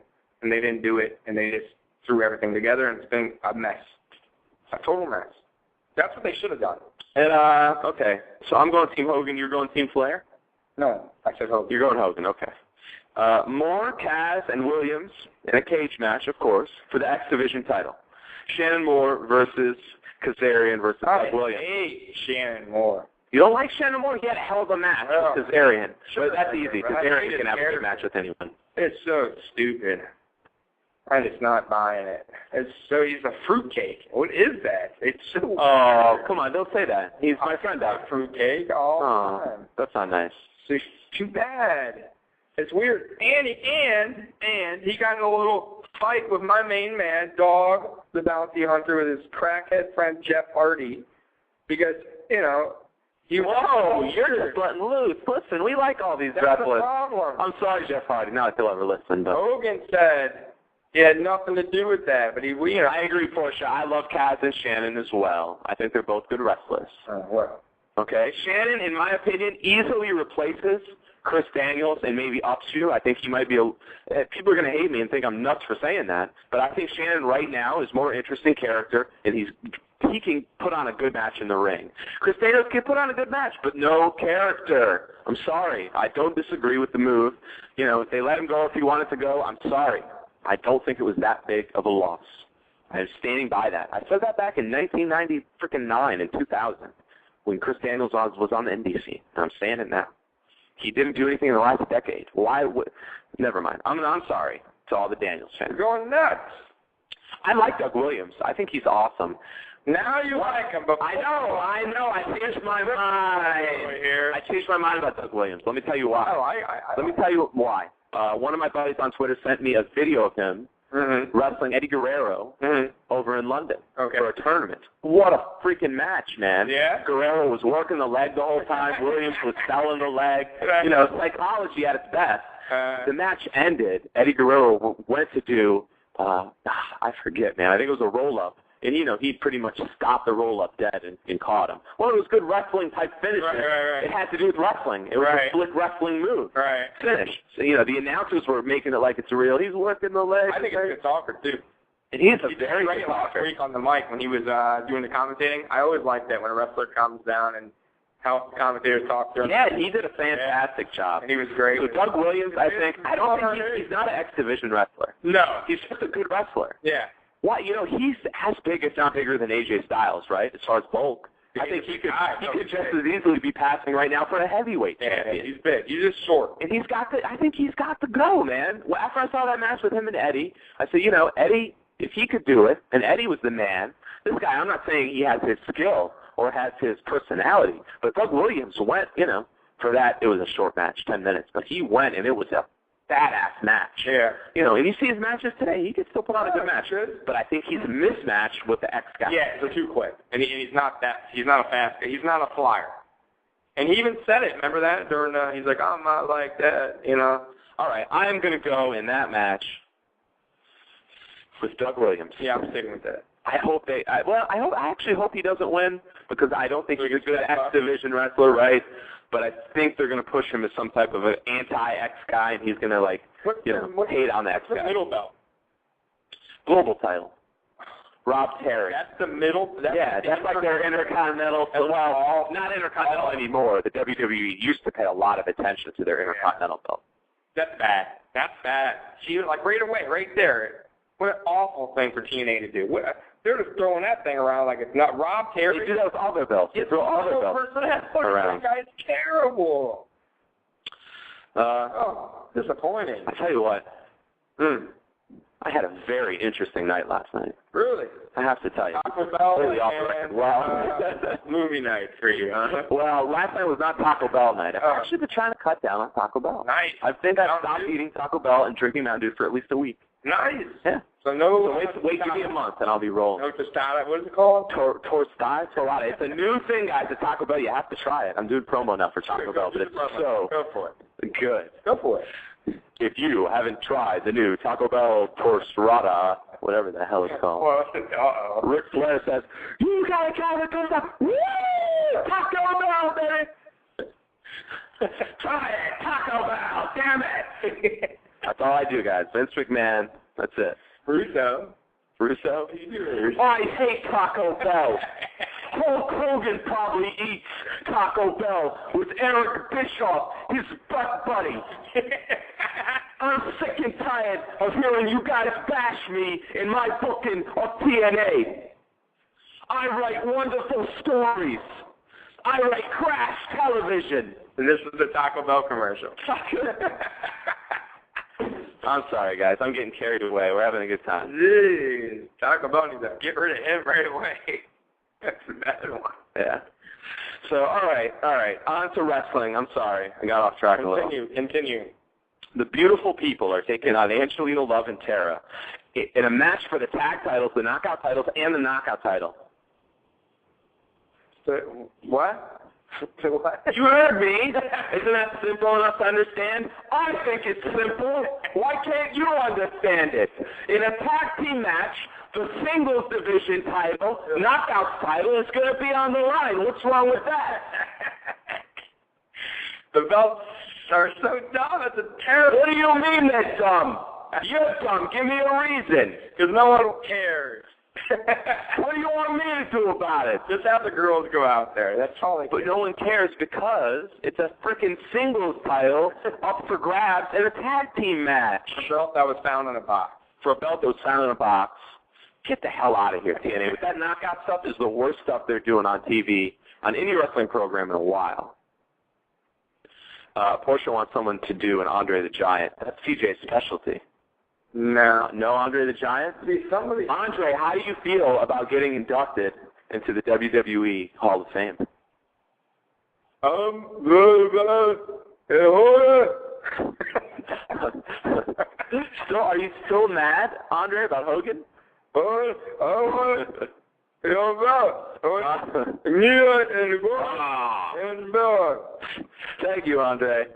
B: and they didn't do it, and they just threw everything together, and it's been a mess, a total mess. That's what they should have done.
A: And okay, so I'm going Team Hogan. You're going Team Flair?
B: No, I said Hogan.
A: You're going Hogan. Okay. Moore, Kaz, and Williams in a cage match, of course, for the X Division title. Shannon Moore versus Kazarian versus Williams.
B: I hate Shannon Moore.
A: You don't like Shannon Moore? He had a hell of a match with Kazarian. But that's easy. Kazarian can have a good match with anyone.
B: It's so stupid. I'm just not buying it. He's a fruitcake. What is that? It's so...
A: Oh, come on. Don't say that. He's my friend.
B: Fruitcake all the time.
A: That's not nice.
B: It's too bad. It's weird. And he got in a little fight with my main man, Dog, the bounty hunter, with his crackhead friend Jeff Hardy, because,
A: Whoa, you're just letting loose. Listen, we like all these
B: That's the
A: wrestlers.
B: problem.
A: I'm sorry, Jeff Hardy. Not that he'll ever listen, but
B: Hogan said he had nothing to do with that, but
A: I agree, Portia. I love Kaz and Shannon as well. I think they're both good wrestlers.
B: Well.
A: Okay, Shannon, in my opinion, easily replaces Chris Daniels and maybe ups you. I think he might be people are going to hate me and think I'm nuts for saying that, but I think Shannon right now is more interesting character, and he can put on a good match in the ring. Chris Daniels can put on a good match, but no character. I'm sorry. I don't disagree with the move. You know, if they let him go if he wanted to go, I'm sorry. I don't think it was that big of a loss. I'm standing by that. I said that back in 1999 and 2000 when Chris Daniels was on the indie scene, and I'm saying it now. He didn't do anything in the last decade. Why? Never mind. I'm sorry to all the Daniels fans.
B: You're going nuts.
A: I like Doug Williams. I think he's awesome.
B: Now you like him, but
A: I know. I changed my mind. I changed my mind about Doug Williams. Let me tell you why. Let me tell you why. One of my buddies on Twitter sent me a video of him wrestling Eddie Guerrero over in London for a tournament. What a freaking match, man.
B: Yeah?
A: Guerrero was working the leg the whole time. Williams was selling the leg. You know, psychology at its best. The match ended. Eddie Guerrero went to do, I forget, man. I think it was a roll-up. And, you know, he pretty much stopped the roll-up dead and caught him. Well, it was good wrestling-type finish.
B: Right.
A: It had to do with wrestling. It was a slick wrestling move. Finish. So, you know, the announcers were making it like it's real. He's working the leg.
B: I think he's a good talker, too.
A: And he's a very good talker.
B: Freak on the mic when he was doing the commentating. I always like that when a wrestler comes down and how commentators talk to him.
A: Yeah, he did a fantastic job.
B: And he was great.
A: So Doug Williams, I don't think he's not an X Division wrestler.
B: No.
A: He's just a good wrestler.
B: Yeah.
A: Why? You know, he's as big, if not bigger, than AJ Styles, right? As far as bulk, I think he could just as easily be passing right now for a heavyweight champion.
B: Yeah, he's big. He's just short,
A: and I think he's got to go, man. Well, after I saw that match with him and Eddie, I said, you know, Eddie, if he could do it, and Eddie was the man. This guy, I'm not saying he has his skill or has his personality, but Doug Williams went, you know, for that. It was a short match, 10 minutes, but he went, and it was a badass match.
B: Yeah.
A: You know, and you see his matches today, he could still put on a good match. But I think he's mismatched with the X guy.
B: Yeah, they're too quick. And he's not a fast guy. He's not a flyer. And he even said it. Remember that? During he's like, I'm not like that, you know.
A: All right, I'm going to go in that match with Doug Williams.
B: Yeah, I'm sticking with that.
A: I actually hope he doesn't win because I don't think he's a good X Division wrestler, right? But I think they're going to push him as some type of an anti-X guy, and he's going to, hate on the X guy.
B: What's the middle belt?
A: Global title. Rob Terry.
B: That's the middle?
A: That's like their Intercontinental. Well, not Intercontinental anymore. The WWE used to pay a lot of attention to their Intercontinental belt.
B: That's bad. That's bad. She was like right away, right there. What an awful thing for TNA to do. They're just throwing that thing around like it's not. Rob Terry.
A: They do that with all their belts. They throw all their belts around.
B: That guy's terrible. Disappointing.
A: I tell you what. I had a very interesting night last night.
B: Really?
A: I have to tell you.
B: Taco Bell
A: and
B: movie night for you, huh?
A: Well, last night was not Taco Bell night. I've actually been trying to cut down on Taco Bell.
B: Nice.
A: I think I've stopped eating Taco Bell and drinking Mountain Dew for at least a week.
B: Nice.
A: Yeah.
B: So
A: wait, give me a month and I'll be rolling.
B: No tostada. What is it called?
A: Tostada. It's a new thing, guys, at Taco Bell. You have to try it. I'm doing promo now for Taco Bell, but it's so good.
B: Go for it.
A: If you haven't tried the new Taco Bell Tostada, whatever the hell it's called.
B: Uh-oh.
A: Ric Flair says, you gotta try the Tostada. Woo! Taco Bell, baby! Try it, Taco Bell, damn it! That's all I do, guys. Vince McMahon, that's it.
B: Russo?
A: I hate Taco Bell. Hulk Hogan probably eats Taco Bell with Eric Bischoff, his butt buddy. I'm sick and tired of hearing you guys bash me in my booking of TNA. I write wonderful stories. I write crash television.
B: And this was the Taco Bell commercial.
A: I'm sorry, guys. I'm getting carried away. We're having a good time.
B: Jeez. Taco Bell needs to get rid of him right away. That's a bad one.
A: Yeah. So, all right. On to wrestling. I'm sorry. I got off track a little.
B: Continue.
A: The beautiful people are taking on Angelina Love and Tara in a match for the tag titles, the knockout titles, and the knockout title.
B: So, what?
A: You heard me. Isn't that simple enough to understand? I think it's simple. Why can't you understand it? In a tag team match, the singles division title, knockouts title, is going to be on the line. What's wrong with that?
B: The belts are so dumb. It's a terrible.
A: What do you mean they're dumb? You're dumb. Give me a reason.
B: Because no one cares.
A: What do you want me to do about it?
B: Just have the girls go out there. That's all they care.
A: But no one cares because it's a freaking singles title up for grabs in a tag team match.
B: A belt that was found in a box.
A: For a belt that was found in a box. Get the hell out of here, TNA. But that knockout stuff is the worst stuff they're doing on TV, on any wrestling program in a while. Portia wants someone to do an Andre the Giant. That's TJ's specialty.
B: No.
A: No Andre the Giant?
B: See, somebody...
A: Andre, how do you feel about getting inducted into the WWE Hall of Fame? Are you still mad, Andre, about Hogan? Thank you, Andre.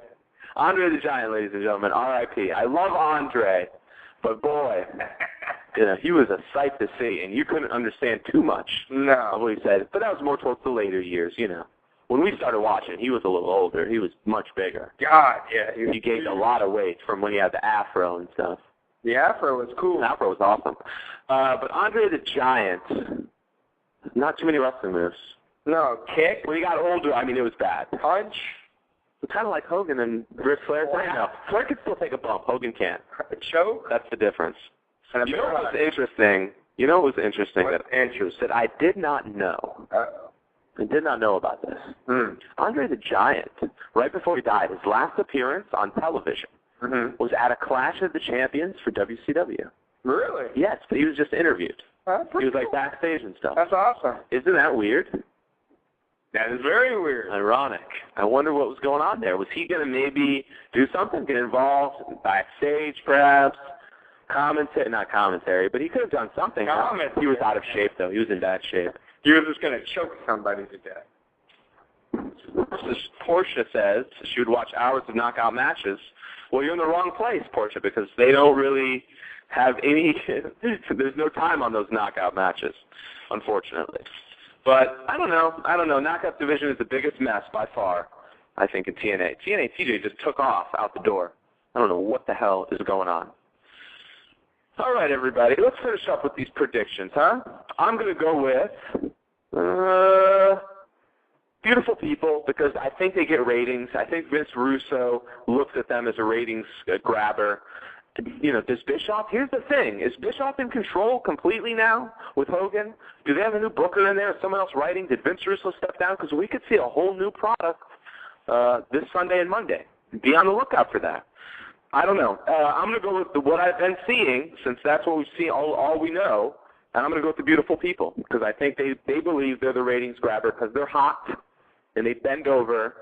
A: Andre the Giant, ladies and gentlemen, R.I.P. I love Andre, but boy, he was a sight to see, and you couldn't understand too much of what he said. But that was more towards the later years, When we started watching, he was a little older. He was much bigger.
B: God, yeah.
A: He gained a lot of weight from when he had the afro and stuff.
B: The afro was cool.
A: The afro was awesome. But Andre the Giant, not too many wrestling moves.
B: No, kick.
A: When he got older, it was bad.
B: Punch.
A: It's kind of like Hogan and Ric Flair. No, Flair can still take a bump. Hogan can't.
B: Choke?
A: That's the difference. You know what was interesting? That I did not know. I did not know about this. Andre the Giant, right before he died, his last appearance on television was at a Clash of the Champions for WCW.
B: Really?
A: Yes, but he was just interviewed. He was
B: cool.
A: Backstage and stuff.
B: That's awesome.
A: Isn't that weird?
B: That is very weird.
A: Ironic. I wonder what was going on there. Was he going to maybe do something, get involved backstage perhaps? Not commentary, but he could have done something. He was out of shape, though. He was in bad shape.
B: He was just going to choke somebody to death.
A: Portia says she would watch hours of knockout matches. Well, you're in the wrong place, Portia, because they don't really have any there's no time on those knockout matches, unfortunately. But I don't know. Knockout division is the biggest mess by far, I think, in TNA. TNA TJ just took off out the door. I don't know what the hell is going on. All right, everybody, let's finish up with these predictions, huh? I'm going to go with Beautiful People because I think they get ratings. I think Vince Russo looks at them as a ratings grabber. Does Bischoff, here's the thing, is Bischoff in control completely now with Hogan? Do they have a new booker in there? Is someone else writing? Did Vince Russo step down? Because we could see a whole new product this Sunday and Monday. Be on the lookout for that. I don't know. I'm going to go with what I've been seeing, since that's what we've seen, all we know, and I'm going to go with the Beautiful People, because I think they believe they're the ratings grabber because they're hot, and they bend over,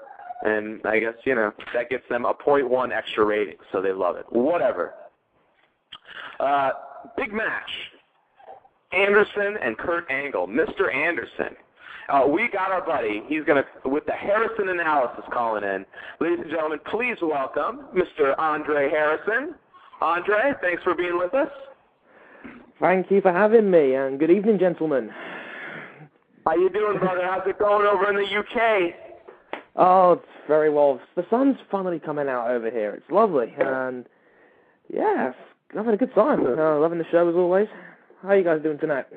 A: and I guess, that gets them a 0.1 extra rating, so they love it. Whatever. Big match. Anderson and Kurt Angle. Mr. Anderson. We got our buddy. He's going to, with the Harrison analysis, calling in. Ladies and gentlemen, please welcome Mr. Andre Harrison. Andre, thanks for being with us.
C: Thank you for having me, and good evening, gentlemen.
A: How you doing, brother? How's it going over in the UK?
C: Oh, it's very well. The sun's finally coming out over here. It's lovely, and yeah, having a good time. Loving the show as always. How are you guys doing tonight?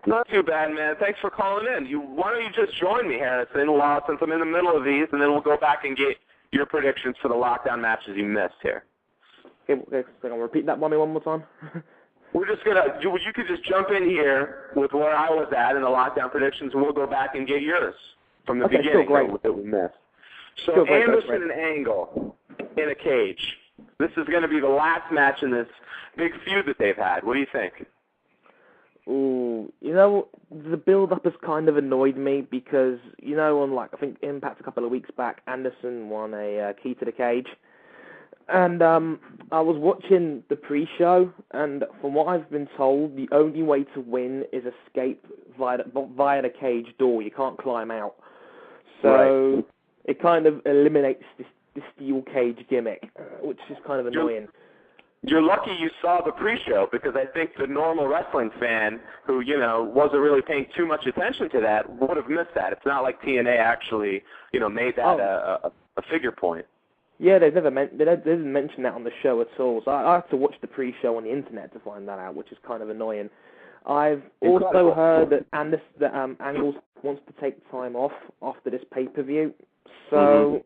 A: Not too bad, man. Thanks for calling in. Why don't you just join me, Harrison, since I'm in the middle of these, and then we'll go back and get your predictions for the lockdown matches you missed here.
C: Okay, so I'm gonna repeat that by me one more time.
A: We're just gonna. You could just jump in here with where I was at in the lockdown predictions, and we'll go back and get yours from the beginning that we missed. So Anderson and Angle in a cage. This is going to be the last match in this big feud that they've had. What do you think?
C: Ooh, the build-up has kind of annoyed me because, on I think Impact a couple of weeks back, Anderson won a key to the cage. And I was watching the pre-show, and from what I've been told, the only way to win is escape via the cage door. You can't climb out. So it kind of eliminates the steel cage gimmick, which is kind of annoying.
A: You're lucky you saw the pre-show, because I think the normal wrestling fan who, wasn't really paying too much attention to that would have missed that. It's not like TNA actually, made that a figure point.
C: Yeah, they didn't mention that on the show at all. So I have to watch the pre-show on the internet to find that out, which is kind of annoying. I've also heard that Angles wants to take time off after this pay-per-view. So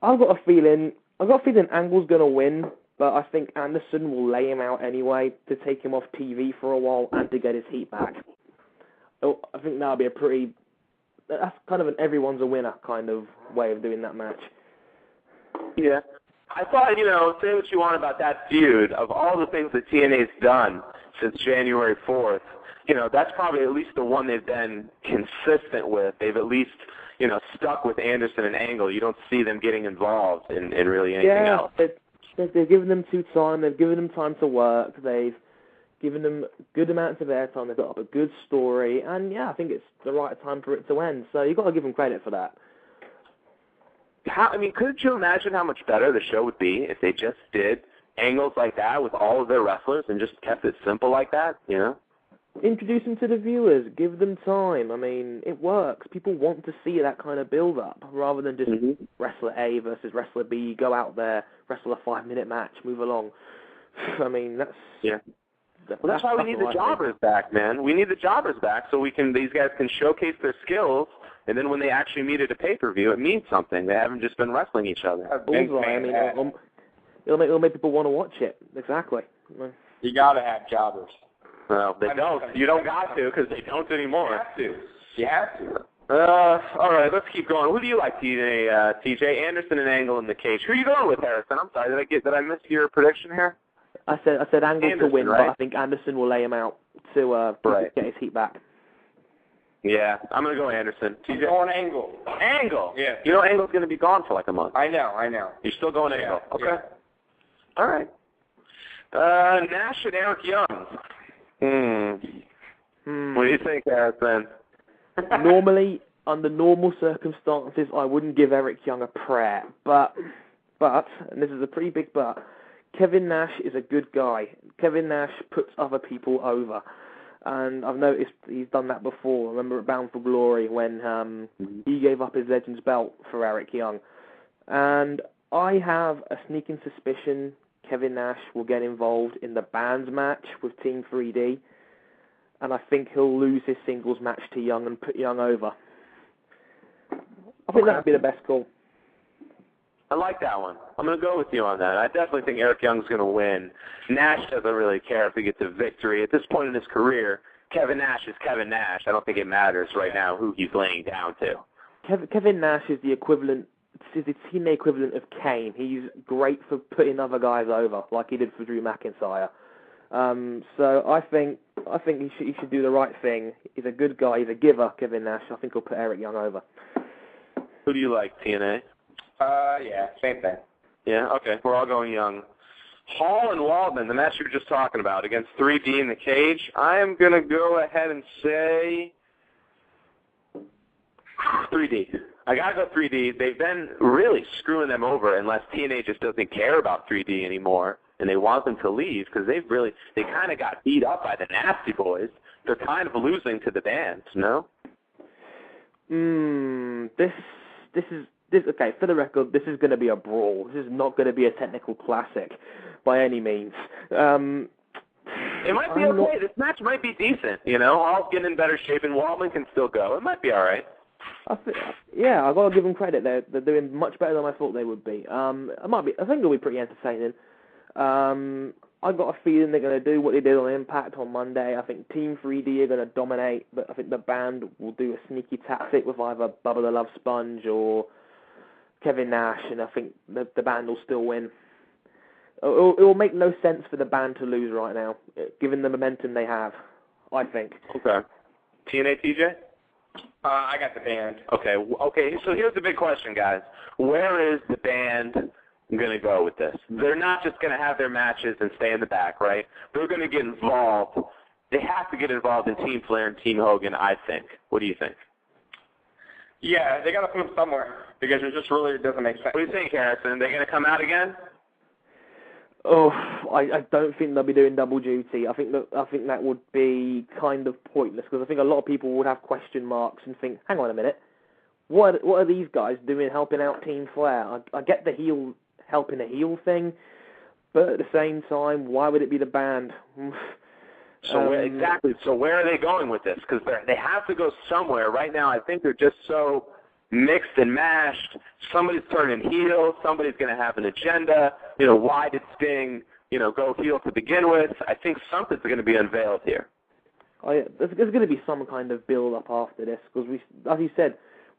C: I've got a feeling Angle's going to win, but I think Anderson will lay him out anyway to take him off TV for a while and to get his heat back. So I think that'll be that's kind of an everyone's a winner kind of way of doing that match.
A: Yeah. I thought, say what you want about that feud, of all the things that TNA's done since January 4th, that's probably at least the one they've been consistent with. They've at least, stuck with Anderson and Angle. You don't see them getting involved in really anything else.
C: They've given them time. They've given them time to work. They've given them good amounts of airtime. They've got up a good story. And, I think it's the right time for it to end. So you've got to give them credit for that.
A: Could you imagine how much better the show would be if they just did angles like that with all of their wrestlers and just kept it simple like that,
C: Introduce them to the viewers. Give them time. It works. People want to see that kind of build-up rather than just wrestler A versus wrestler B, go out there, wrestle a 5-minute match, move along. That's... Yeah.
A: Well, that's why we need the jobbers back, man. We need the jobbers back so these guys can showcase their skills, and then when they actually meet at a pay-per-view, it means something. They haven't just been wrestling each other.
C: It'll make people want to watch it. Exactly.
B: You got to have jobbers.
A: Well, they don't. You don't got to, because they don't anymore.
B: You have to.
A: All right, let's keep going. Who do you like, TNA, TJ? Anderson and Angle in the cage. Who are you going with, Harrison? I'm sorry, did I miss your prediction here?
C: I said Angle
A: Anderson,
C: to win,
A: right?
C: but I think Anderson will lay him out to get his heat back.
A: Yeah, I'm going to go Anderson.
B: TJ? I'm going Angle.
A: Angle?
B: Yeah.
A: Angle's going to be gone for like a month.
B: I know.
A: You're still going Angle?
B: Yeah.
A: Okay.
B: Yeah.
A: All right. Nash and Eric Young. What do you think, Harrison?
C: Normally, under normal circumstances, I wouldn't give Eric Young a prayer. But, and this is a pretty big but, Kevin Nash is a good guy. Kevin Nash puts other people over. And I've noticed he's done that before. I remember at Bound for Glory when he gave up his Legends belt for Eric Young. And I have a sneaking suspicion Kevin Nash will get involved in the bands match with Team 3D. And I think he'll lose his singles match to Young and put Young over. I think that would be the best call.
A: I like that one. I'm going to go with you on that. I definitely think Eric Young's going to win. Nash doesn't really care if he gets a victory. At this point in his career, Kevin Nash is Kevin Nash. I don't think it matters right now who he's laying down to.
C: Kevin Nash is the TNA equivalent of Kane. He's great for putting other guys over, like he did for Drew McIntyre. So I think he should do the right thing. He's a good guy. He's a giver, Kevin Nash. I think he'll put Eric Young over.
A: Who do you like, TNA?
B: Yeah, same thing.
A: Yeah, okay. We're all going Young. Hall and Waldman, the match you were just talking about, against 3D in the cage. I am going to go ahead and say 3D. I got to go 3D. They've been really screwing them over unless TNA just doesn't care about 3D anymore and they want them to leave because they kind of got beat up by the Nasty Boys. They're kind of losing to the bands, no?
C: Okay, for the record, this is going to be a brawl. This is not going to be a technical classic by any means.
A: It might be okay. This match might be decent, Hall's getting in better shape and Waldman can still go. It might be all right.
C: I've got to give them credit. They're doing much better than I thought they would be. I think it'll be pretty entertaining. I've got a feeling they're going to do what they did on Impact on Monday. I think Team 3D are going to dominate, but I think the band will do a sneaky tactic with either Bubba the Love Sponge or Kevin Nash, and I think the band will still win. It will make no sense for the band to lose right now, given the momentum they have, I think.
A: Okay. TNA TJ?
B: I got the band.
A: Okay, so here's the big question, guys. Where is the band going to go with this? They're not just going to have their matches and stay in the back, right? They're going to get involved. They have to get involved in Team Flair and Team Hogan, I think. What do you think?
B: Yeah, they got to put them somewhere because it just really doesn't make sense.
A: What do you think, Harrison? Are they going to come out again?
C: Oh, I don't think they'll be doing double duty. I think that would be kind of pointless because I think a lot of people would have question marks and think, hang on a minute, what are these guys doing helping out Team Flair? I get the heel helping a heel thing, but at the same time, why would it be the band?
A: Exactly. So where are they going with this? Because they have to go somewhere. Right now, I think they're just so mixed and mashed. Somebody's turning heel. Somebody's going to have an agenda. Why did Sting, go heel to begin with? I think something's going to be unveiled here.
C: Oh yeah, there's going to be some kind of build-up after this because as you said,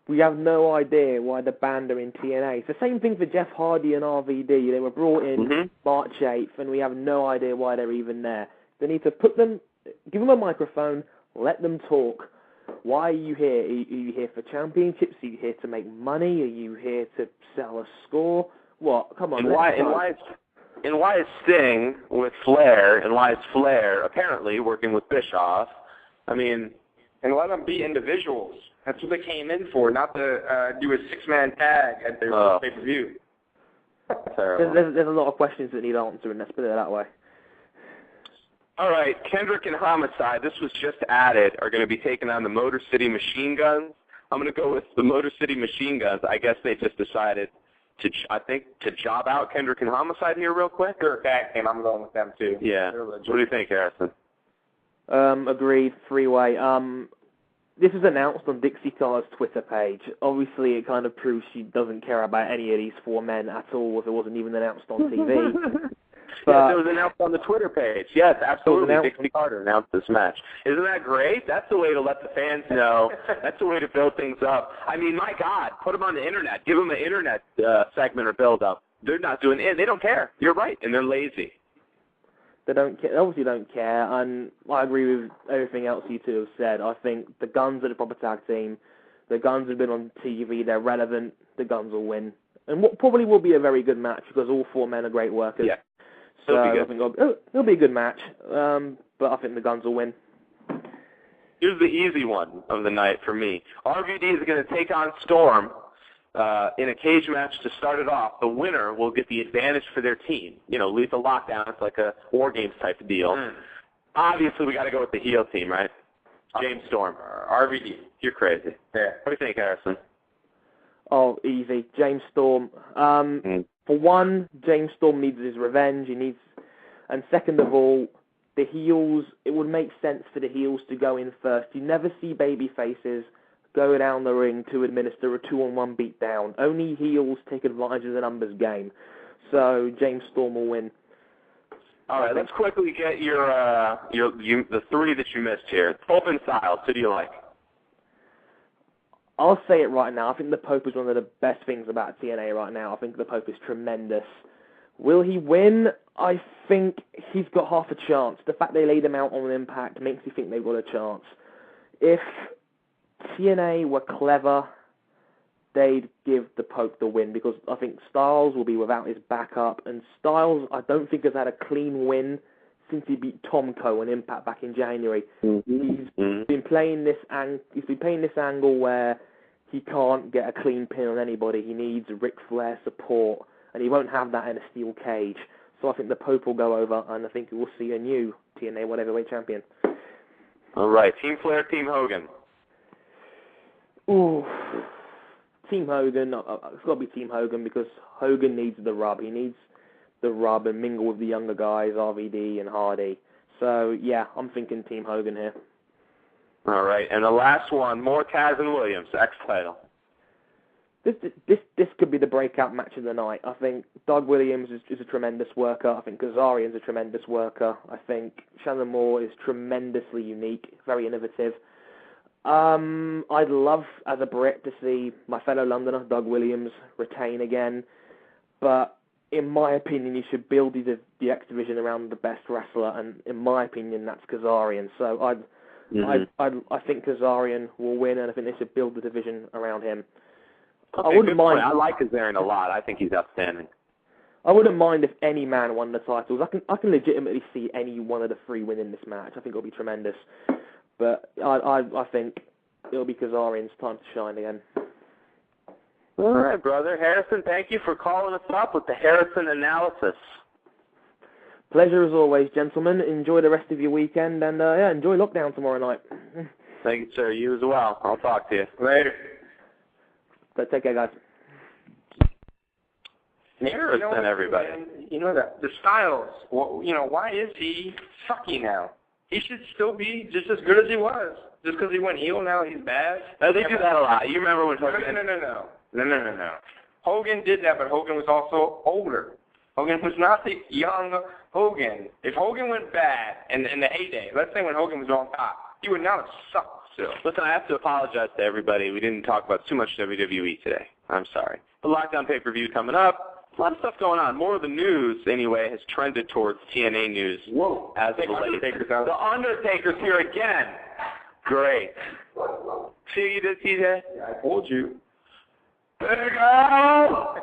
C: we have no idea why the band are in TNA. It's the same thing for Jeff Hardy and RVD. They were brought in March 8th, and we have no idea why they're even there. They need to give them a microphone, let them talk. Why are you here? Are you here for championships? Are you here to make money? Are you here to sell a score? What? Come on.
A: And why is Sting with Flair, and why is Flair apparently working with Bischoff?
B: And let them be individuals. That's what they came in for, not to do a six-man tag at their pay-per-view.
C: There's a lot of questions that need answering, let's put it that way.
A: All right, Kendrick and Homicide, this was just added, are going to be taking on the Motor City Machine Guns. I'm going to go with the Motor City Machine Guns. I guess they just decided to job out Kendrick and Homicide here real quick.
B: They're a tag team. I'm going with them, too.
A: Yeah. What do you think, Harrison?
C: Agreed, three-way. This was announced on Dixie Carr's Twitter page. Obviously, it kind of proves she doesn't care about any of these four men at all if it wasn't even announced on TV.
A: Yes, it was announced on the Twitter page. Yes, absolutely. Dixie Carter announced this match. Isn't that great? That's the way to let the fans know. That's the way to build things up. My God, put them on the Internet. Give them an Internet segment or build-up. They're not doing it. They don't care. You're right, and they're lazy.
C: They obviously don't care, and I agree with everything else you two have said. I think the Guns are the proper tag team. The Guns have been on TV. They're relevant. The Guns will win. And what probably will be a very good match because all four men are great workers.
A: Yeah.
C: So I think it'll be a good match, but I think the Guns will win.
A: Here's the easy one of the night for me. RVD is going to take on Storm in a cage match to start it off. The winner will get the advantage for their team. Lethal Lockdown. It's like a War Games type of deal. Obviously, we got to go with the heel team, right? James Storm. RVD. You're crazy.
B: Yeah.
A: What do you think, Harrison?
C: Oh, easy. James Storm. For one, James Storm needs his revenge. And second of all, the heels, it would make sense for the heels to go in first. You never see baby faces go down the ring to administer a 2-on-1 beatdown. Only heels take advantage of the numbers game. So James Storm will win.
A: All right, let's quickly get the three that you missed here. Pope and Styles, who do you like?
C: I'll say it right now. I think the Pope is one of the best things about TNA right now. I think the Pope is tremendous. Will he win? I think he's got half a chance. The fact they laid him out on Impact makes me think they've got a chance. If TNA were clever, they'd give the Pope the win because I think Styles will be without his backup, and Styles I don't think has had a clean win since he beat Tomko on Impact back in January. He's been playing this angle where he can't get a clean pin on anybody. He needs Ric Flair support, and he won't have that in a steel cage. So I think the Pope will go over, and I think we'll see a new TNA World Heavyweight Champion.
A: All right, Team Flair, Team Hogan.
C: Ooh, Team Hogan. It's got to be Team Hogan because Hogan needs the rub. He needs the rub and mingle with the younger guys, RVD and Hardy. So, yeah, I'm thinking Team Hogan here.
A: All right, and the last one, more Taz and Williams, X-Title.
C: This could be the breakout match of the night. I think Doug Williams is a tremendous worker. I think Kazarian's a tremendous worker. I think Shannon Moore is tremendously unique, very innovative. I'd love, as a Brit, to see my fellow Londoner, Doug Williams, retain again. But in my opinion, you should build the X Division around the best wrestler, and in my opinion, that's Kazarian. So I think Kazarian will win, and I think they should build the division around him.
A: Okay,
C: I wouldn't mind.
A: I like Kazarian a lot. I think he's outstanding.
C: I wouldn't mind if any man won the titles. I can legitimately see any one of the three winning this match. I think it'll be tremendous. But I think it'll be Kazarian's time to shine again.
A: All right, brother. Harrison, thank you for calling us up with the Harrison analysis.
C: Pleasure as always, gentlemen. Enjoy the rest of your weekend, and enjoy Lockdown tomorrow night.
A: Thank you, sir. You as well. I'll talk to you.
B: Later.
A: But
C: take care, guys.
A: Harrison, everybody.
B: You know that the Styles. Well, why is he sucky now? He should still be just as good as he was. Just because he went heel now, he's bad.
A: They do that a lot. You remember when Hogan?
B: No. Hogan did that, but Hogan was also older. Hogan was not the young Hogan. If Hogan went bad in the heyday, let's say when Hogan was on top, he would not have sucked still.
A: Listen, I have to apologize to everybody. We didn't talk about too much WWE today. I'm sorry. The Lockdown pay-per-view coming up. A lot of stuff going on. More of the news, anyway, has trended towards TNA news.
B: Whoa.
A: As of late. The Undertaker's here again. Great. See what you did, TJ?
B: I told you.
A: Big Al,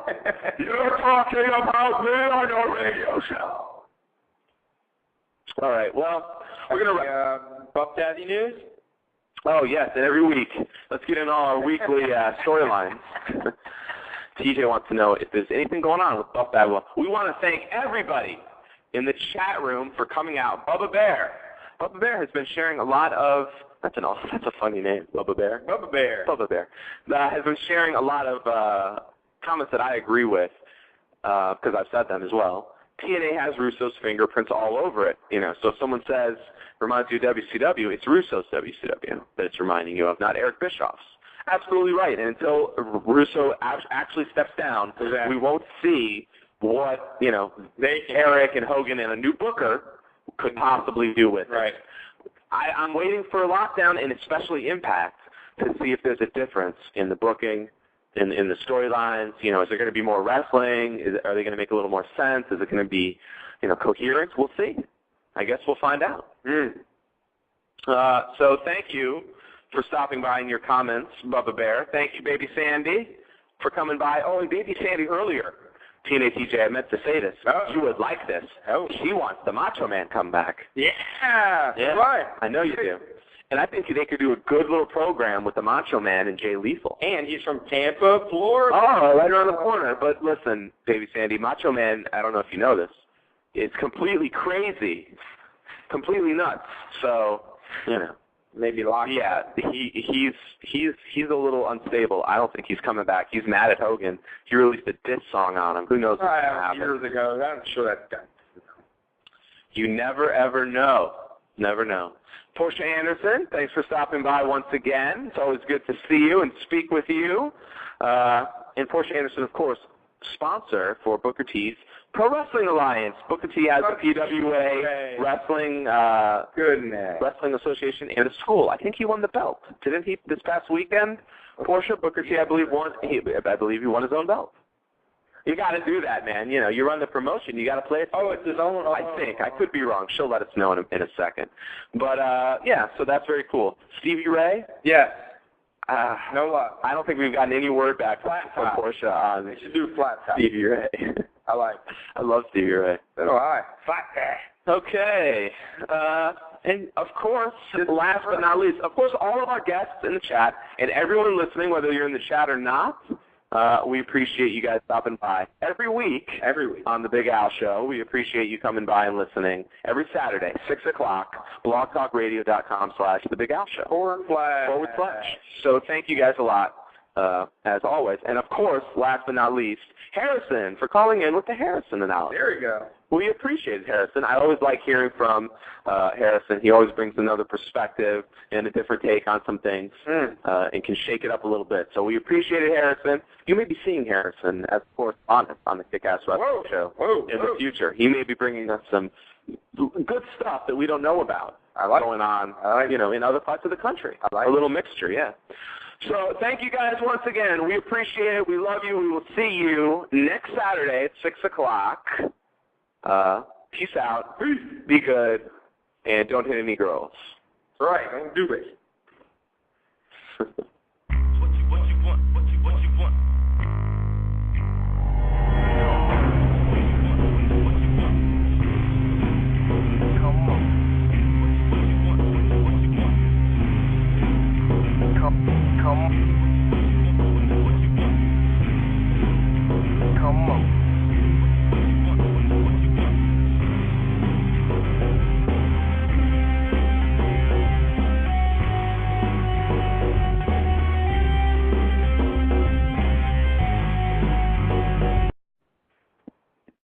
A: you're talking about me on your radio show. All right, well, we're going to...
B: Buff Daddy news?
A: Oh, yes, and every week. Let's get in all our weekly storylines. TJ wants to know if there's anything going on with Buff Daddy. Well, we want to thank everybody in the chat room for coming out. Bubba Bear. Bubba Bear has been sharing a lot of... That's a funny name, Bubba Bear.
B: Bubba Bear.
A: Bubba Bear. Has been sharing a lot of comments that I agree with, because I've said them as well. TNA has Russo's fingerprints all over it. So if someone says, reminds you of WCW, it's Russo's WCW that it's reminding you of, not Eric Bischoff's. Absolutely right. And until Russo actually steps down, we won't see what, Eric and Hogan and a new booker could possibly do with it.
B: Right.
A: I'm waiting for Lockdown and especially Impact to see if there's a difference in the booking, in the storylines. Is there going to be more wrestling? Are they going to make a little more sense? Is it going to be, coherent? We'll see. I guess we'll find out. So thank you for stopping by in your comments, Bubba Bear. Thank you, Baby Sandy, for coming by. Oh, and Baby Sandy earlier. TNA TJ, I meant to say this.
B: Oh.
A: You would like this.
B: Oh.
A: She wants the Macho Man come back.
B: Yeah. Right.
A: I know you do. And I think they could do a good little program with the Macho Man and Jay Lethal.
B: And he's from Tampa, Florida.
A: Oh, right around the corner. But listen, Baby Sandy, Macho Man, I don't know if you know this, is completely crazy, completely nuts. So,
B: Maybe locked.
A: Yeah, he's a little unstable. I don't think he's coming back. He's mad at Hogan. He released a diss song on him. Who knows what's going to happen?
B: Years ago. I'm sure that's done.
A: You never, ever know. Never know. Portia Anderson, thanks for stopping by once again. It's always good to see you and speak with you. And Portia Anderson, of course, sponsor for Booker T's Pro Wrestling Alliance. Booker T has the PWA Wrestling Association and a school. I think he won the belt. Didn't he this past weekend? Portia, Booker T, I believe he won his own belt. You got to do that, man. You run the promotion. You got to play it.
B: Oh, it's his own.
A: I think. I could be wrong. She'll let us know in a second. But, so that's very cool. Stevie Ray?
B: Yes. No luck.
A: I don't think we've gotten any word back from Portia on.
B: We should do flat top.
A: Stevie Ray. I love Stevie Ray.
B: So do I. Flat top.
A: Okay. And, of course, last but not least, of course, all of our guests in the chat and everyone listening, whether you're in the chat or not, we appreciate you guys stopping by every week on The Big Al Show. We appreciate you coming by and listening every Saturday, 6 o'clock, blogtalkradio.com/The Big Al Show. // So thank you guys a lot, as always. And, of course, last but not least, Harrison for calling in with the Harrison analysis.
B: There we go.
A: We appreciate it, Harrison. I always like hearing from Harrison. He always brings another perspective and a different take on some things and can shake it up a little bit. So we appreciate it, Harrison. You may be seeing Harrison as a correspondent on the Kick-Ass Wrestling Show in the future. He may be bringing us some good stuff that we don't know about going on in other parts of the country. A little mixture, yeah. So thank you guys once again. We appreciate it. We love you. We will see you next Saturday at 6 o'clock. Peace out. Be good. And don't hit any girls.
B: That's right. Don't do it.